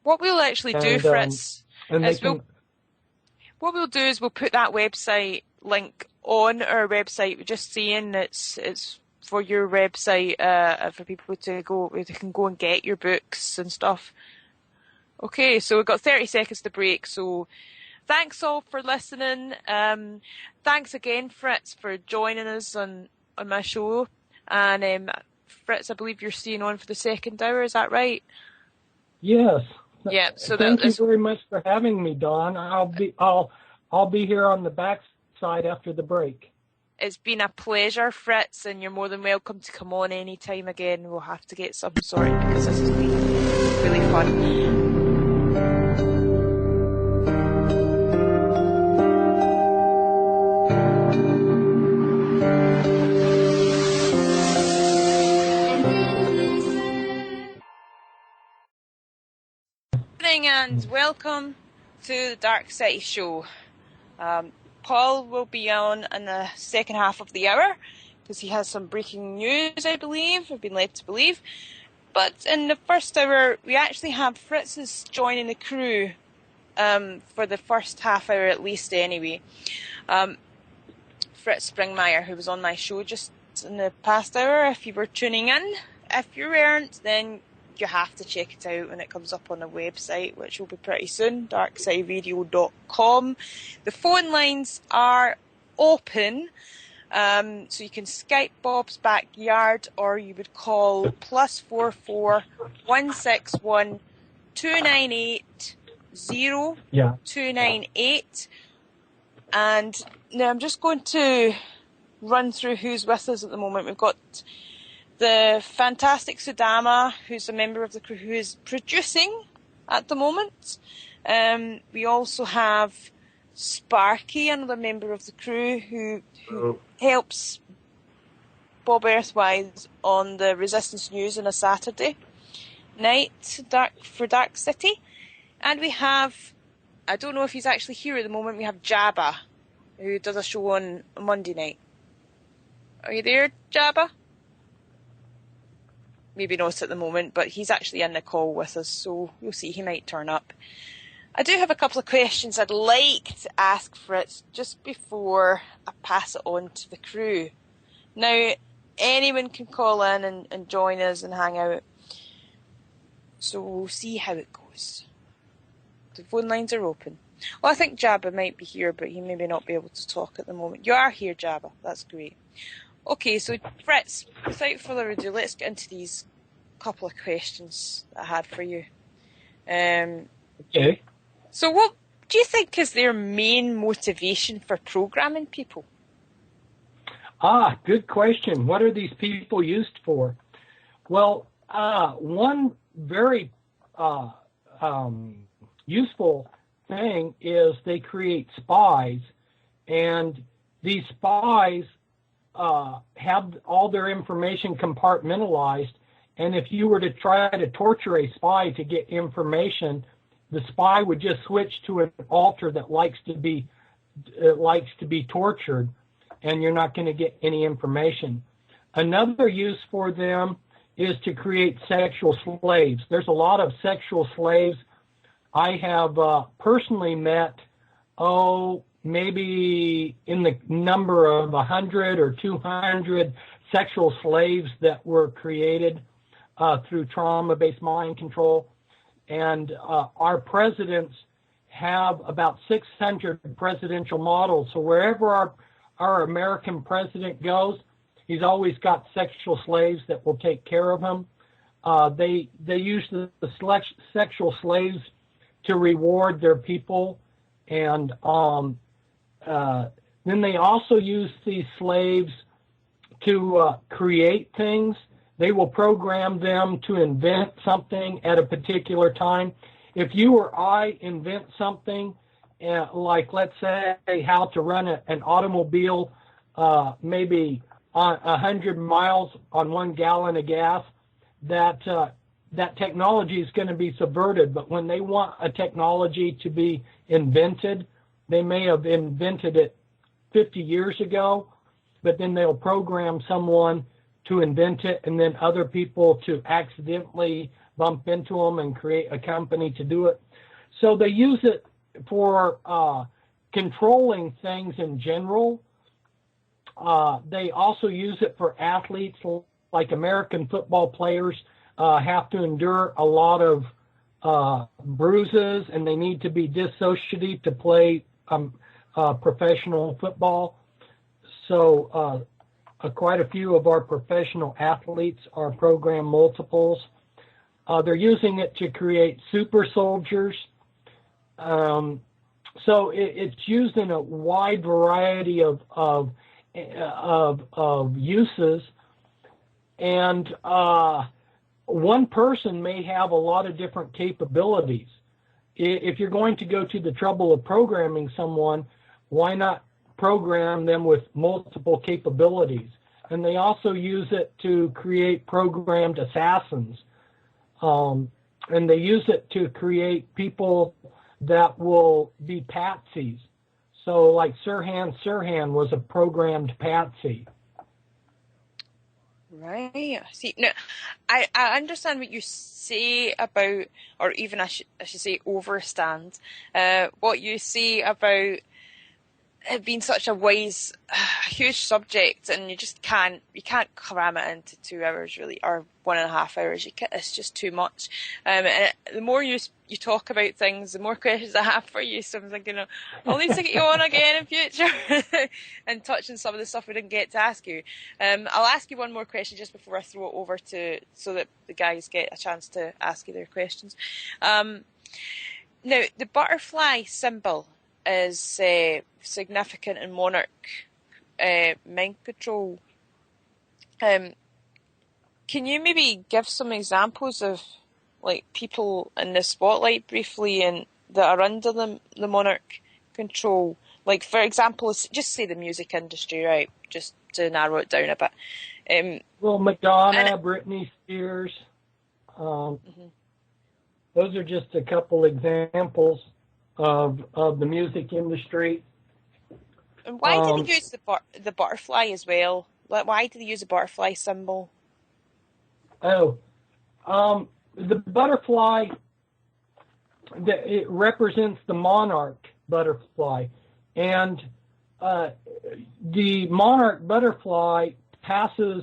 B: what we'll actually do, Fritz, what we'll do is we'll put that website link on our website. We're just saying it's for your website, for people to go, they can go and get your books and stuff. Okay, so we've got 30 seconds to break. So thanks all for listening. Thanks again, Fritz, for joining us on my show. And Fritz, I believe you're staying on for the second hour. Is that right?
C: Yes.
B: Yeah. So
C: thank you very much for having me, Dawn. I'll be here on the back side after the break.
B: It's been a pleasure, Fritz, and you're more than welcome to come on any time again. We'll have to get something sorted because this has been really fun. And welcome to the Dark City Show. Paul will be on in the second half of the hour because he has some breaking news, I believe. I've been led to believe. But in the first hour, we actually have Fritz's joining the crew for the first half hour at least anyway. Fritz Springmeyer, who was on my show just in the past hour, if you were tuning in. If you weren't, then you have to check it out when it comes up on the website, which will be pretty soon, darksideradio.com. The phone lines are open, so you can Skype Bob's Backyard, or you would call +44 161 298 0298. And now I'm just going to run through who's with us at the moment. We've got the fantastic Sudama, who's a member of the crew who is producing at the moment. We also have Sparky, another member of the crew who helps Bob Earthwise on the Resistance News on a Saturday night for Dark City. And we have, I don't know if he's actually here at the moment, we have Jabba, who does a show on Monday night. Are you there, Jabba? Maybe not at the moment, but he's actually in the call with us, so we'll see. He might turn up. I do have a couple of questions I'd like to ask Fritz just before I pass it on to the crew. Now, anyone can call in and join us and hang out, so we'll see how it goes. The phone lines are open. Well, I think Jabba might be here, but he may not be able to talk at the moment. You are here, Jabba. That's great. Okay, so Fritz, without further ado, let's get into these couple of questions that I had for you.
C: Okay.
B: So what do you think is their main motivation for programming people?
C: Good question. What are these people used for? Well, one very useful thing is they create spies, and these spies have all their information compartmentalized, and if you were to try to torture a spy to get information, the spy would just switch to an altar that likes to be tortured, and you're not going to get any information. Another use for them is to create sexual slaves. There's a lot of sexual slaves. I have personally met, maybe in the number of 100 or 200 sexual slaves that were created through trauma-based mind control. And our presidents have about 600 presidential models. So wherever our American president goes, he's always got sexual slaves that will take care of him. They use the sexual slaves to reward their people, and then they also use these slaves to create things. They will program them to invent something at a particular time. If you or I invent something, like let's say how to run an automobile maybe 100 miles on 1 gallon of gas, that technology is going to be subverted. But when they want a technology to be invented, they may have invented it 50 years ago, but then they'll program someone to invent it, and then other people to accidentally bump into them and create a company to do it. So they use it for controlling things in general. They also use it for athletes, like American football players have to endure a lot of bruises, and they need to be dissociative to play professional football. So quite a few of our professional athletes are program multiples. They're using it to create super soldiers. So it's used in a wide variety of uses, and one person may have a lot of different capabilities. If you're going to go to the trouble of programming someone, why not program them with multiple capabilities? And they also use it to create programmed assassins. And they use it to create people that will be patsies. So like Sirhan was a programmed patsy.
B: Right. See, now, I understand what you say about, or even I should say overstand, what you say about it being such a huge subject, and you can't cram it into 2 hours really, or 1.5 hours. It's just too much. And the more you talk about things, the more questions I have for you. So I'm thinking, I'll need to get you on again in future and touch on some of the stuff we didn't get to ask you. I'll ask you one more question just before I throw it over so that the guys get a chance to ask you their questions. Now, the butterfly symbol is significant in Monarch mind control. Can you maybe give some examples of like people in the spotlight briefly and that are under the Monarch control? Like, for example, just say the music industry, right? Just to narrow it down a bit.
C: Well, Madonna, Britney Spears. Those are just a couple examples of the music industry.
B: And why did they use the butterfly as well? Why did they use the butterfly symbol?
C: The butterfly, it represents the monarch butterfly, and the monarch butterfly passes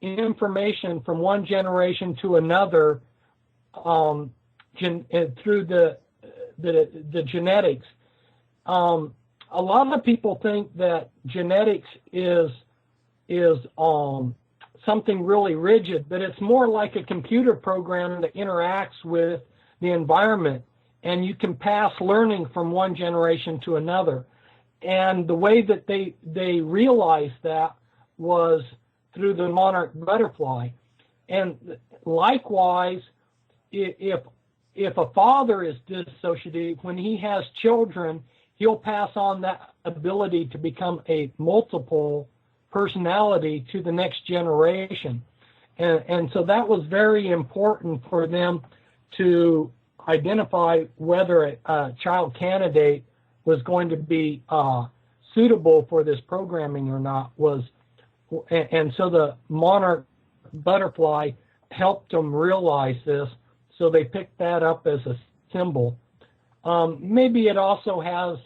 C: information from one generation to another through the genetics. A lot of people think that genetics is something really rigid, but it's more like a computer program that interacts with the environment, and you can pass learning from one generation to another. And the way that they realized that was through the monarch butterfly. And likewise, if a father is dissociative, when he has children, he'll pass on that ability to become a multiple personality to the next generation. And so that was very important for them to identify whether a child candidate was going to be suitable for this programming or not. And so the monarch butterfly helped them realize this, so they picked that up as a symbol. Maybe it also has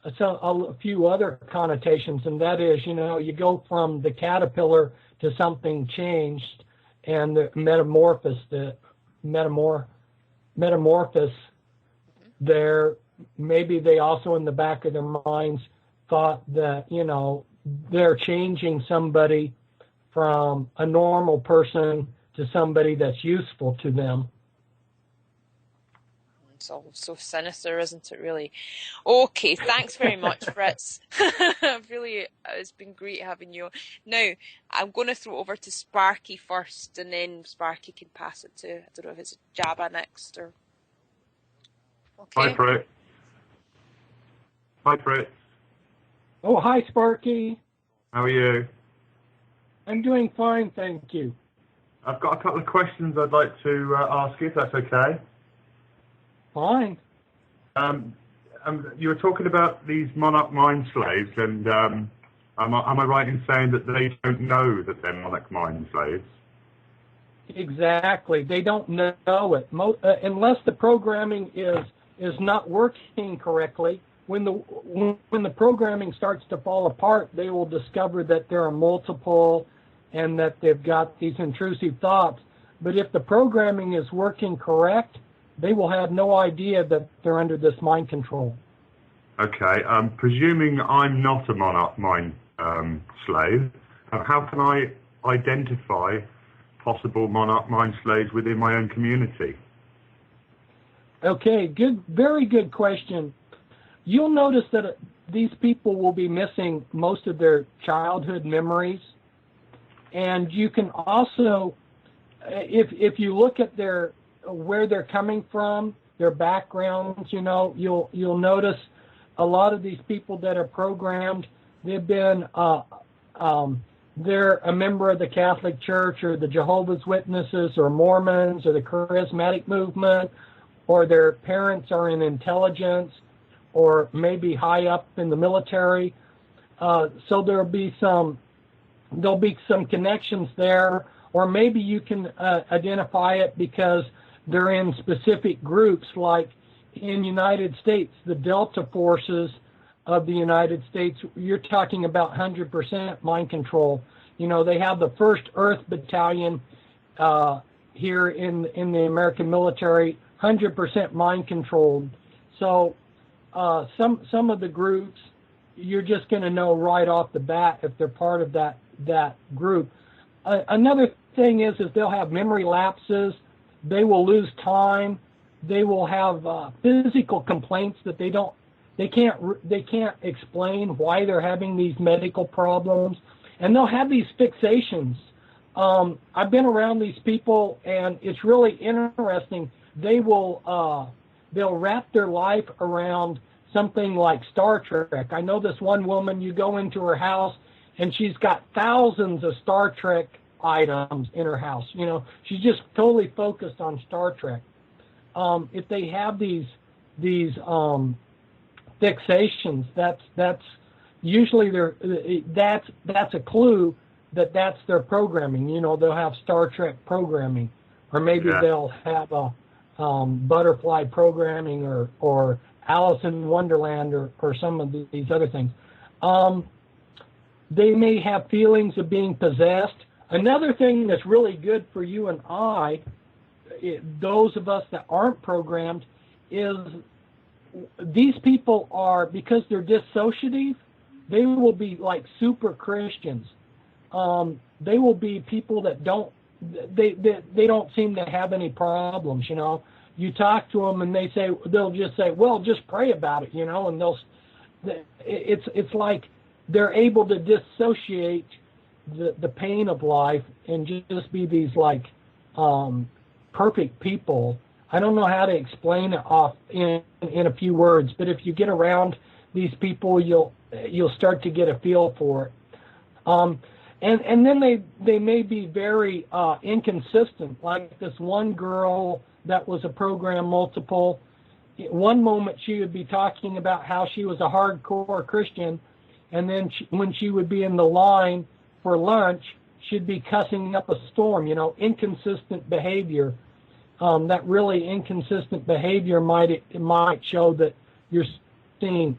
C: a few other connotations, and that is, you go from the caterpillar to something changed, and the metamorphosis there. Maybe they also, in the back of their minds, thought that they're changing somebody from a normal person to somebody that's useful to them.
B: It's all so sinister, isn't it, really? Okay, thanks very much, Fritz. Really, it's been great having you on. Now, I'm going to throw it over to Sparky first, and then Sparky can pass it to, I don't know if it's Jabba next, or... Okay.
E: Hi, Fritz. Hi, Fritz.
C: Oh, hi, Sparky.
E: How are you?
C: I'm doing fine, thank you.
E: I've got a couple of questions I'd like to ask you, if that's okay.
C: Fine.
E: You were talking about these monarch mind slaves, and am I right in saying that they don't know that they're monarch mind slaves?
C: Exactly. They don't know it. Unless the programming is not working correctly, when the programming starts to fall apart, they will discover that there are multiple and that they've got these intrusive thoughts. But if the programming is working correct, they will have no idea that they're under this mind control.
E: Okay. Presuming I'm not a monarch mind slave, How can I identify possible monarch mind slaves within my own community?
C: Okay, good, very good question. You'll notice that these people will be missing most of their childhood memories, and you can also, if you look at where they're coming from, their backgrounds, you'll notice a lot of these people that are programmed, they've been they're a member of the Catholic Church or the Jehovah's Witnesses or Mormons or the Charismatic movement, or their parents are in intelligence or maybe high up in the military. So there'll be some connections there, or maybe you can identify it because they're in specific groups, like in United States, the Delta forces of the United States, you're talking about 100% mind control. They have the 1st Earth Battalion here in the American military, 100% mind controlled. So some of the groups, you're just going to know right off the bat if they're part of that group. Another thing is they'll have memory lapses. They will lose time. They will have physical complaints that they can't explain why they're having these medical problems, and they'll have these fixations. I've been around these people, and it's really interesting. They'll wrap their life around something like Star Trek. I know this one woman, you go into her house, and she's got thousands of Star Trek items in her house. She's just totally focused on Star Trek. If they have these fixations, that's usually that's a clue that that's their programming. They'll have Star Trek programming, or maybe they'll have a butterfly programming, or Alice in Wonderland, or some of these other things. They may have feelings of being possessed. Another thing that's really good for you and I, those of us that aren't programmed, is these people are, because they're dissociative, they will be like super Christians. They will be people that they don't seem to have any problems. You talk to them and they'll just say, well, just pray about it, and it's like they're able to dissociate the pain of life and just be these like perfect people. I don't know how to explain it off in a few words, but if you get around these people, you'll start to get a feel for it. And then they may be very inconsistent. Like this one girl that was a program multiple. One moment she would be talking about how she was a hardcore Christian, and then when she would be in the line for lunch, she'd be cussing up a storm. Inconsistent behavior. That really inconsistent behavior might show that you're seeing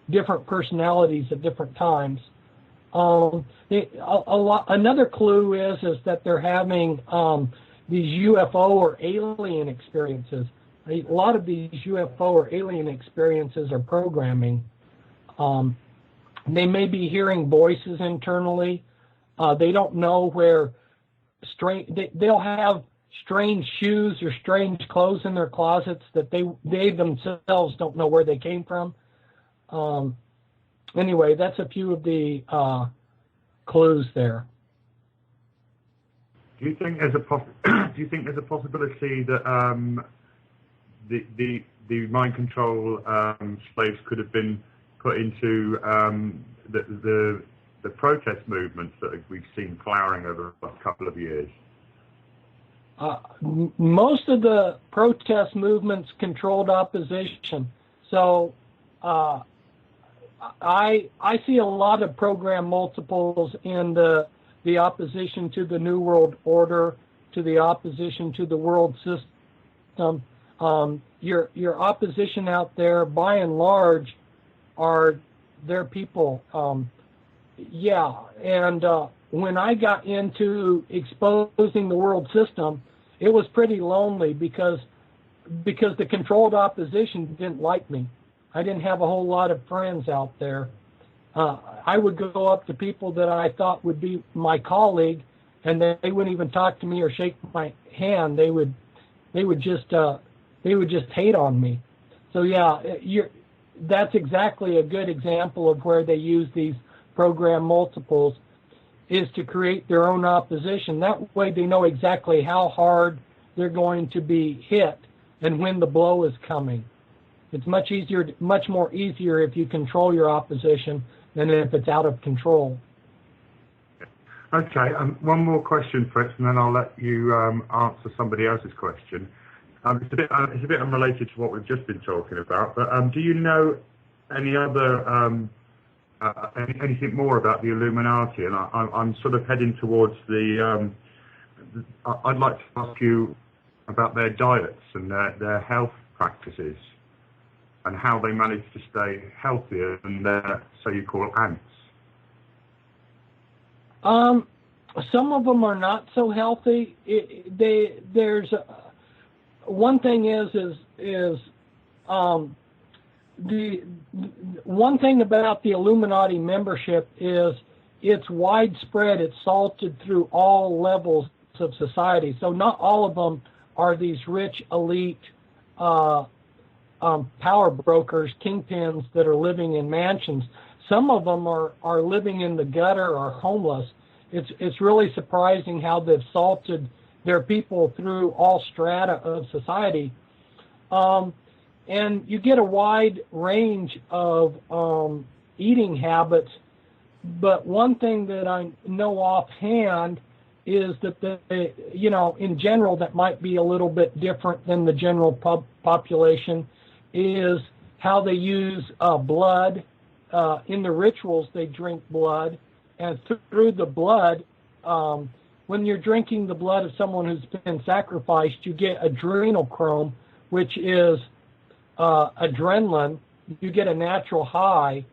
C: different personalities at different times. Another clue is that they're having these UFO or alien experiences. A lot of these UFO or alien experiences are programming. They may be hearing voices internally. They don't know where they'll have strange shoes or strange clothes in their closets that they themselves don't know where they came from. Anyway, that's a few of the clues there.
E: Do you think there's a possibility that the mind control slaves could have been put into the protest movements that we've seen flowering over the last couple of years?
C: Most of the protest movements controlled opposition. So I see a lot of program multiples in the opposition to the New World Order, to the opposition to the world system. Your opposition out there, by and large, are their people. And when I got into exposing the world system, it was pretty lonely because the controlled opposition didn't like me. I didn't have a whole lot of friends out there. I would go up to people that I thought would be my colleague, and they wouldn't even talk to me or shake my hand. They would just hate on me. So yeah, that's exactly a good example of where they use these program multiples, is to create their own opposition. That way they know exactly how hard they're going to be hit and when the blow is coming. It's much more easier if you control your opposition than if it's out of control.
E: Okay, one more question, Fritz, and then I'll let you answer somebody else's question. It's a bit unrelated to what we've just been talking about, but do you know any other anything more about the Illuminati? And I'm sort of heading towards the. I'd like to ask you about their diets and their health practices, and how they manage to stay healthier than their so-called ants.
C: Some of them are not so healthy. There's one thing the one thing about the Illuminati membership is it's widespread. It's salted through all levels of society. So not all of them are these rich elite power brokers, kingpins that are living in mansions. Some of them are living in the gutter or homeless. It's really surprising how they've salted their people through all strata of society. And you get a wide range of eating habits, but one thing that I know offhand is that in general, that might be a little bit different than the general population, is how they use blood. In the rituals, they drink blood, and through the blood, when you're drinking the blood of someone who's been sacrificed, you get adrenochrome, which is adrenaline. You get a natural high.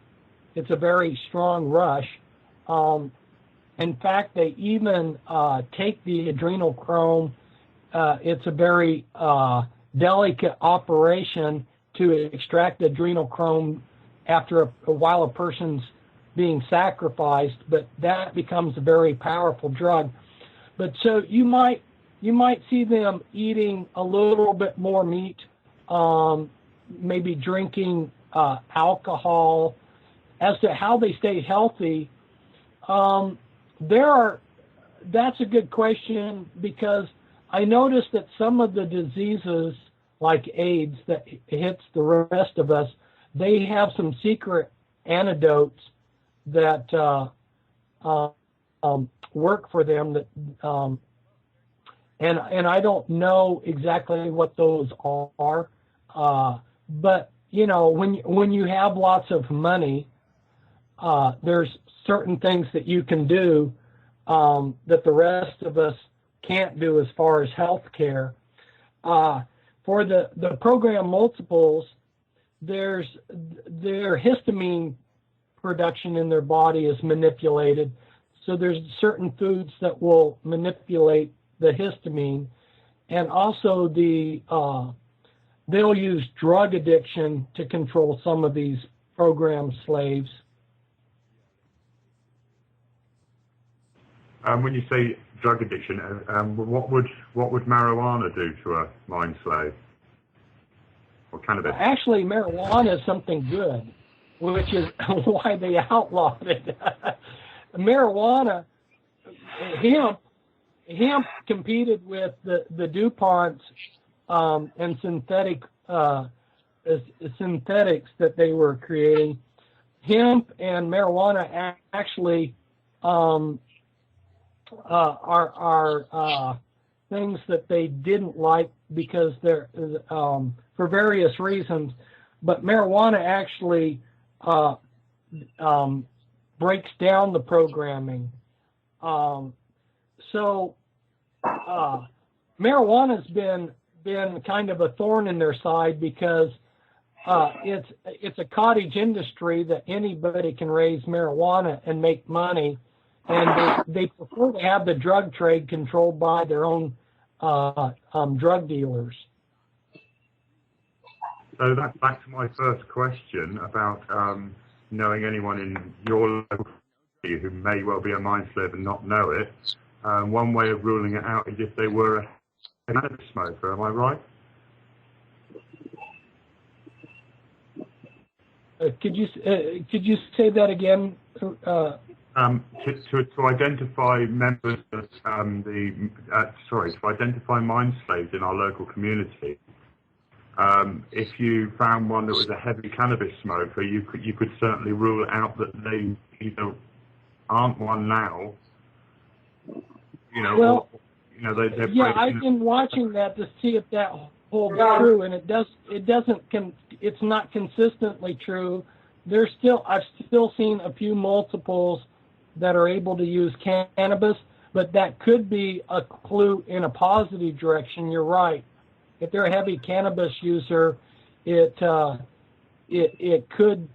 C: It's a very strong rush. In fact, they even take the adrenochrome. It's a very delicate operation to extract adrenochrome after a while a person's being sacrificed, but that becomes a very powerful drug. But so you might see them eating a little bit more meat, maybe drinking alcohol. As to how they stay healthy, that's a good question, because I noticed that some of the diseases like AIDS that hits the rest of us, they have some secret antidotes that work for them. That and I don't know exactly what those are, but when you have lots of money, there's certain things that you can do that the rest of us can't do as far as health care. For the program multiples, their histamine production in their body is manipulated. So there's certain foods that will manipulate the histamine, and also they'll use drug addiction to control some of these program slaves.
E: When you say drug addiction, what would marijuana do to a mind slave? Or cannabis?
C: Actually, marijuana is something good, which is why they outlawed it. Marijuana, hemp competed with the DuPonts and synthetics that they were creating. Hemp and marijuana actually are things that they didn't like because they're for various reasons. But marijuana actually breaks down the programming. So marijuana's been kind of a thorn in their side, because it's a cottage industry that anybody can raise marijuana and make money, and they prefer to have the drug trade controlled by their own drug dealers.
E: So that's back to my first question about knowing anyone in your local community who may well be a mind slave and not know it, one way of ruling it out is if they were a cannabis smoker. Am I right?
C: Could you say that again?
E: To identify members of to identify mind slaves in our local community. If you found one that was a heavy cannabis smoker, you could certainly rule out that they either aren't one now.
C: Well,
E: they're
C: yeah, I've been watching that to see if that holds true, and it's not consistently true. I've still seen a few multiples that are able to use cannabis, but that could be a clue in a positive direction. You're right. If they're a heavy cannabis user, it could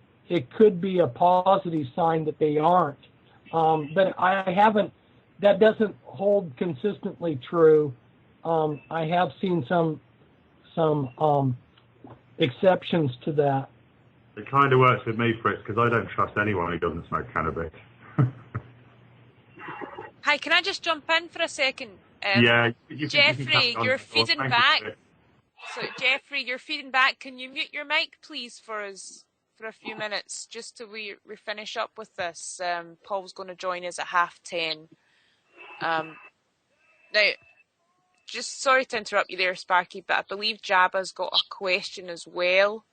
C: be a positive sign that they aren't. But that doesn't hold consistently true. I have seen some exceptions to that.
E: It kind of works with me, Fritz, because I don't trust anyone who doesn't smoke cannabis.
B: Hi, can I just jump in for a second?
E: Jeffrey,
B: you're feeding back. So, Jeffrey, you're feeding back. Can you mute your mic, please, for us for a few minutes, just till we finish up with this? Paul's going to join us at 10:30. Now, just sorry to interrupt you there, Sparky, but I believe Jabba's got a question as well.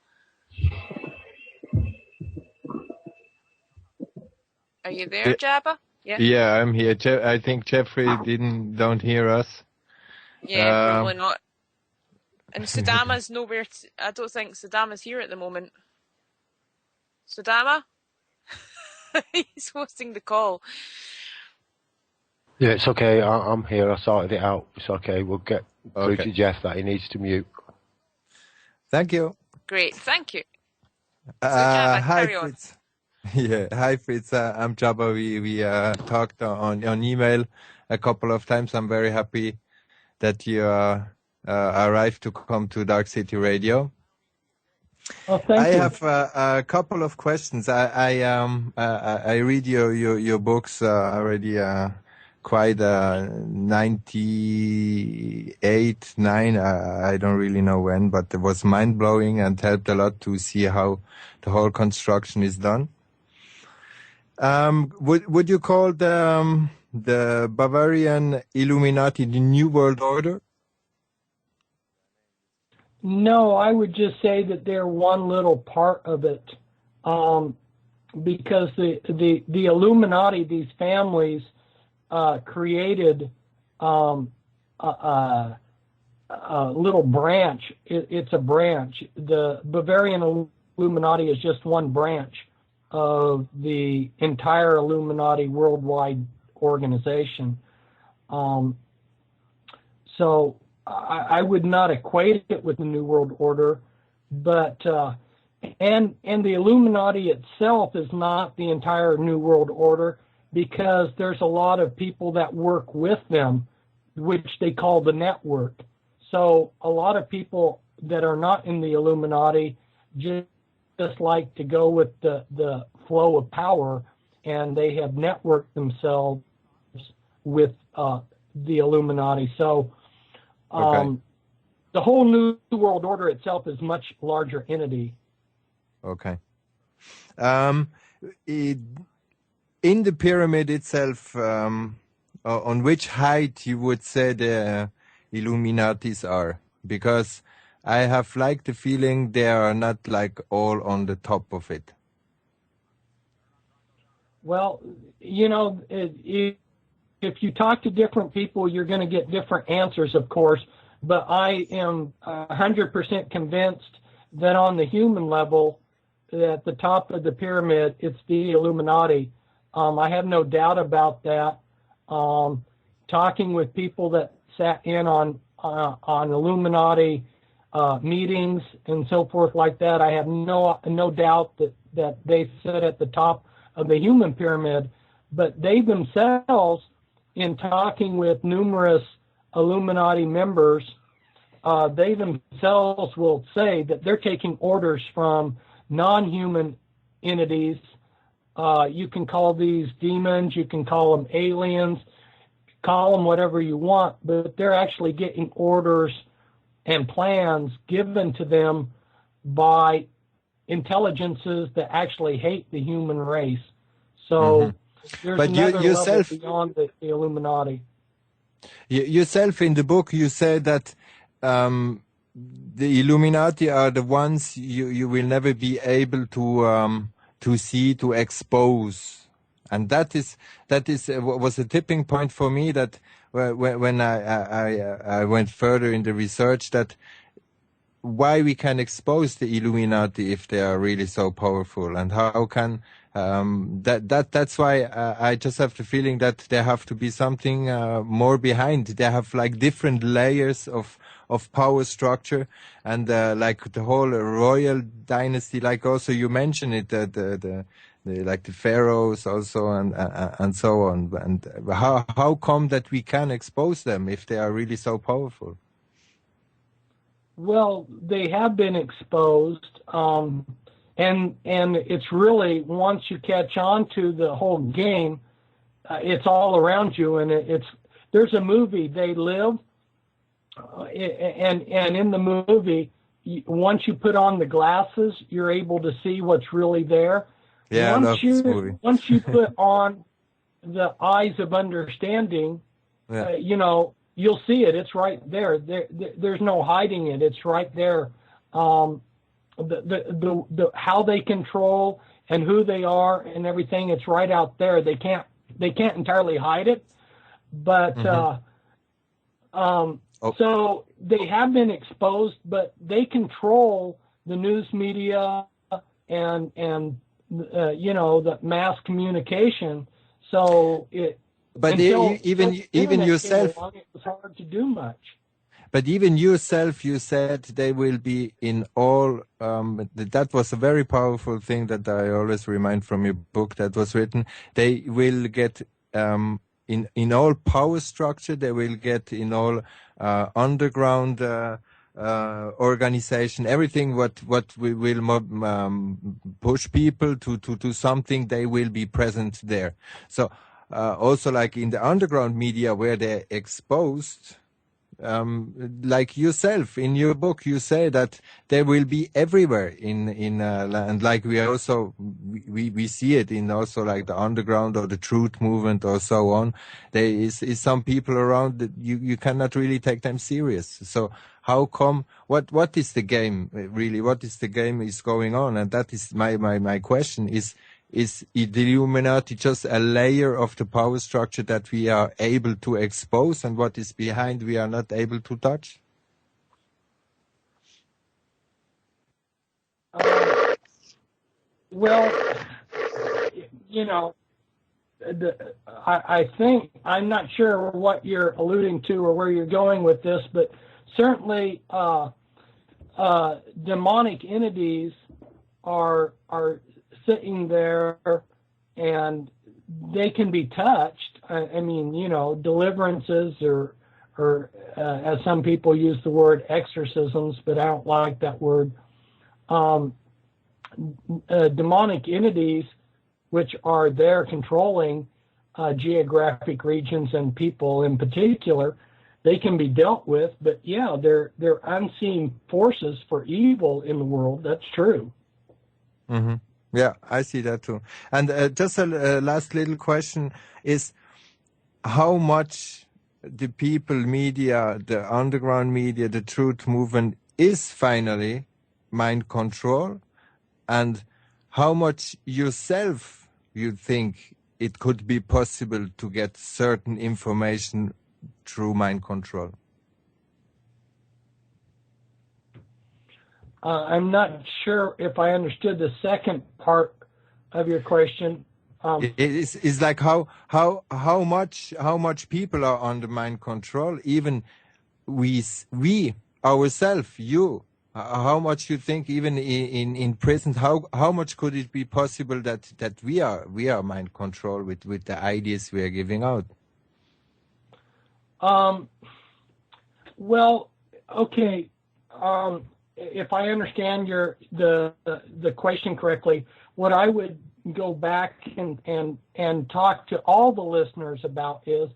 B: Are you there, Jabba?
F: Yeah, I'm here. I think Jeffrey don't hear us.
B: Yeah, probably not. And Sadama's nowhere. I don't think Sadama's here at the moment. Sadama? He's hosting the call.
G: Yeah, it's okay. I'm here. I sorted it out. It's okay. We'll get through to Jeff that he needs to mute.
F: Thank you.
B: Great, thank you. So Jabba,
F: hi,
B: carry on.
F: Fritz. Yeah, hi Fritz. I'm Jabba. We talked on email a couple of times. I'm very happy that you arrived to come to Dark City Radio.
C: Oh, thank you.
F: I have a couple of questions. I read your books already quite 98, 9. I don't really know when, but it was mind blowing and helped a lot to see how the whole construction is done. Would you call the Bavarian Illuminati the New World Order?
C: No, I would just say that they're one little part of it, because the Illuminati, these families, created a little branch. It's a branch. The Bavarian Illuminati is just one branch of the entire Illuminati worldwide organization. So I would not equate it with the New World Order, but and the Illuminati itself is not the entire New World Order, because there's a lot of people that work with them, which they call the network. So a lot of people that are not in the Illuminati just like to go with the flow of power, and they have networked themselves with the Illuminati. So the whole New World Order itself is much larger entity.
F: Okay. In the pyramid itself, on which height you would say the Illuminatis are? Because I have like the feeling they are not like all on the top of it.
C: Well, if you talk to different people, you're going to get different answers, of course. But I am 100% convinced that on the human level, at the top of the pyramid, it's the Illuminati. I have no doubt about that. Talking with people that sat in on Illuminati meetings and so forth like that, I have no doubt that they sit at the top of the human pyramid. But they themselves, in talking with numerous Illuminati members, they themselves will say that they're taking orders from non-human entities. You can call these demons, you can call them aliens, call them whatever you want, but they're actually getting orders and plans given to them by intelligences that actually hate the human race. So there's
F: But
C: another level
F: yourself,
C: beyond the Illuminati.
F: yourself in the book, you say that the Illuminati are the ones you will never be able to see, to expose, and that was a tipping point for me. That when I went further in the research, that why we can expose the Illuminati if they are really so powerful, and how can that's why I just have the feeling that there have to be something more behind. They have like different layers of power structure, and like the whole royal dynasty, like also you mentioned it, the like the pharaohs also, and so on. And how come that we can expose them if they are really so powerful?
C: Well, they have been exposed, and it's really, once you catch on to the whole game, it's all around you, and there's a movie, They Live, and in the movie, once you put on the glasses, you're able to see what's really there.
F: Yeah, I love this movie.
C: Once you put on the eyes of understanding, you'll see it. It's right there. There's no hiding it. It's right there. The how they control and who they are and everything. It's right out there. They can't entirely hide it. But so they have been exposed, but they control the news media and the mass communication. So it.
F: But even yourself,
C: along, it was hard to do much.
F: But even yourself, you said they will be in all. That was a very powerful thing that I always remind from your book that was written. They will get in all power structure. They will get in all underground organization. Everything what we will push people to something. They will be present there. So. Also, like in the underground media where they're exposed, like yourself in your book, you say that they will be everywhere and like we also we see it in also like the underground or the truth movement or so on. There is some people around that you cannot really take them serious. So how come? What is the game really? What is the game is going on? And that is my question is. Is the Illuminati just a layer of the power structure that we are able to expose, and what is behind we are not able to touch?
C: Well, I think, I'm not sure what you're alluding to or where you're going with this, but certainly demonic entities are sitting there, and they can be touched. I mean, deliverances or as some people use the word, exorcisms, but I don't like that word. Demonic entities, which are there controlling geographic regions and people in particular, they can be dealt with. But yeah, they're unseen forces for evil in the world. That's true.
F: Mm-hmm. Yeah, I see that too. And just a last little question is, how much the people media, the underground media, the truth movement is finally mind control, and how much yourself you think it could be possible to get certain information through mind control?
C: I'm not sure if I understood the second part of your question.
F: It's like how much people are under mind control. Even we ourselves, you. How much you think even in prison? How much could it be possible that we are mind control with the ideas we are giving out?
C: Well, okay. If I understand the question correctly, what I would go back and talk to all the listeners about is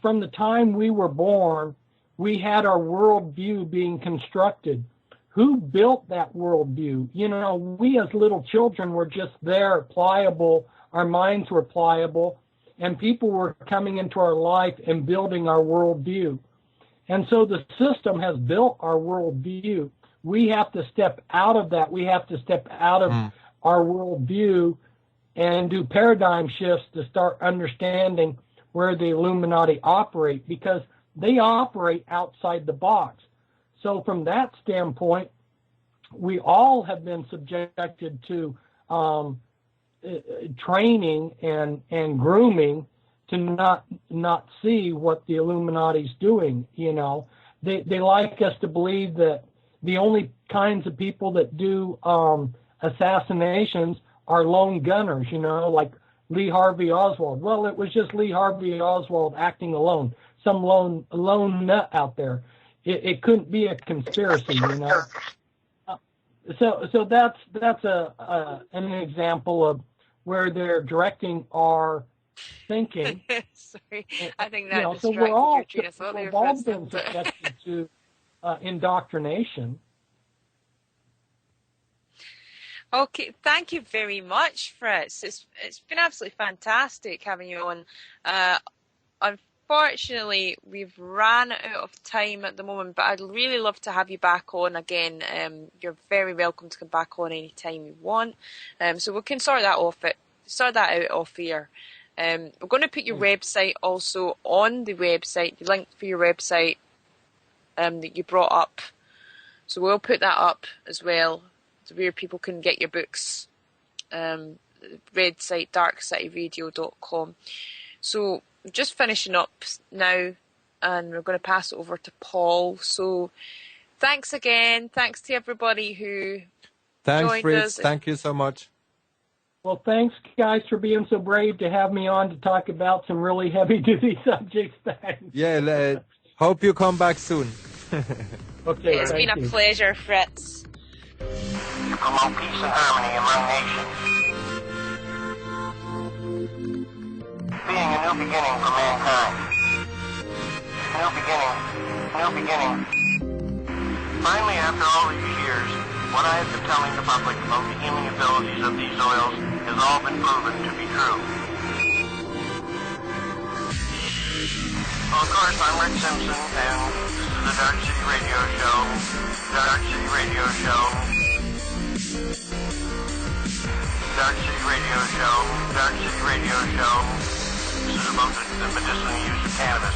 C: from the time we were born, we had our worldview being constructed. Who built that worldview? You know, we as little children were just there, pliable. Our minds were pliable, and people were coming into our life and building our worldview. And so the system has built our worldview. We have to step out of that. We have to step out of our worldview and do paradigm shifts to start understanding where the Illuminati operate, because they operate outside the box. So from that standpoint, we all have been subjected to training and grooming to not see what the Illuminati's doing. You know, they like us to believe that the only kinds of people that do assassinations are lone gunners. You know, like Lee Harvey Oswald. Well, it was just Lee Harvey Oswald acting alone. Some lone nut out there. It couldn't be a conspiracy, you know. So that's an example of where they're directing our thinking.
B: Sorry, I think that
C: so
B: we've
C: all been subjected to indoctrination.
B: Okay, thank you very much, Fritz. It's been absolutely fantastic having you on. Unfortunately, we've ran out of time at the moment, but I'd really love to have you back on again. You're very welcome to come back on any time you want. So we can sort that out off here. We're going to put your website also on the website, the link for your website that you brought up. So we'll put that up as well, where people can get your books. Red site, darkcityradio.com. So we're just finishing up now, and we're going to pass it over to Paul. So thanks again. Thanks to everybody who joined
F: Fritz.
B: us.
F: Thank you so much.
C: Well, thanks, guys, for being so brave to have me on to talk about some really heavy-duty subjects. Thanks.
F: Yeah, hope you come back soon.
C: Okay,
B: it's been a pleasure, Fritz.
H: To promote peace and harmony among nations. Being a new beginning for mankind. New beginning. Finally, after all these years, what I have been telling the public about the healing abilities of these oils has all been proven to be true. Well, of course, I'm Rick Simpson, and this is the Dark City Radio Show. Dark City Radio Show. Dark City Radio Show. Dark City Radio Show. This is about the medicinal use of cannabis.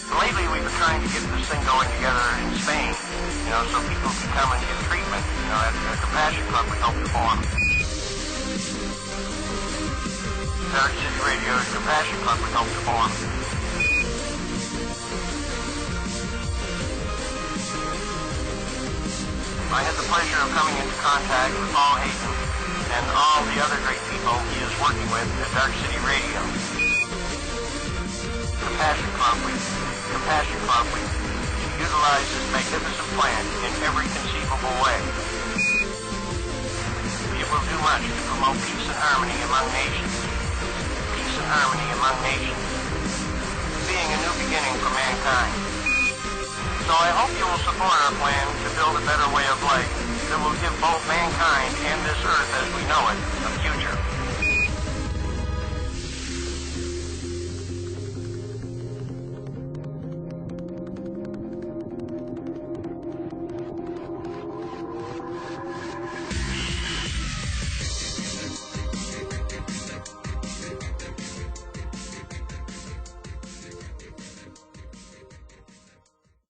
H: Lately, we've been trying to get this thing going together in Spain, you know, so people can come and get treatment, you know, at a compassion club we hope to form. Dark City Radio's compassion club we hope to form. I had the pleasure of coming into contact with Paul Hayden and all the other great people he is working with at Dark City Radio. Compassion Club, we utilize this magnificent plant in every conceivable way. It will do much to promote peace and harmony among nations. Peace and harmony among nations. Being a new beginning for mankind. So I hope you will support our plan to build a better way of life that will give both mankind and this earth as we know it a future.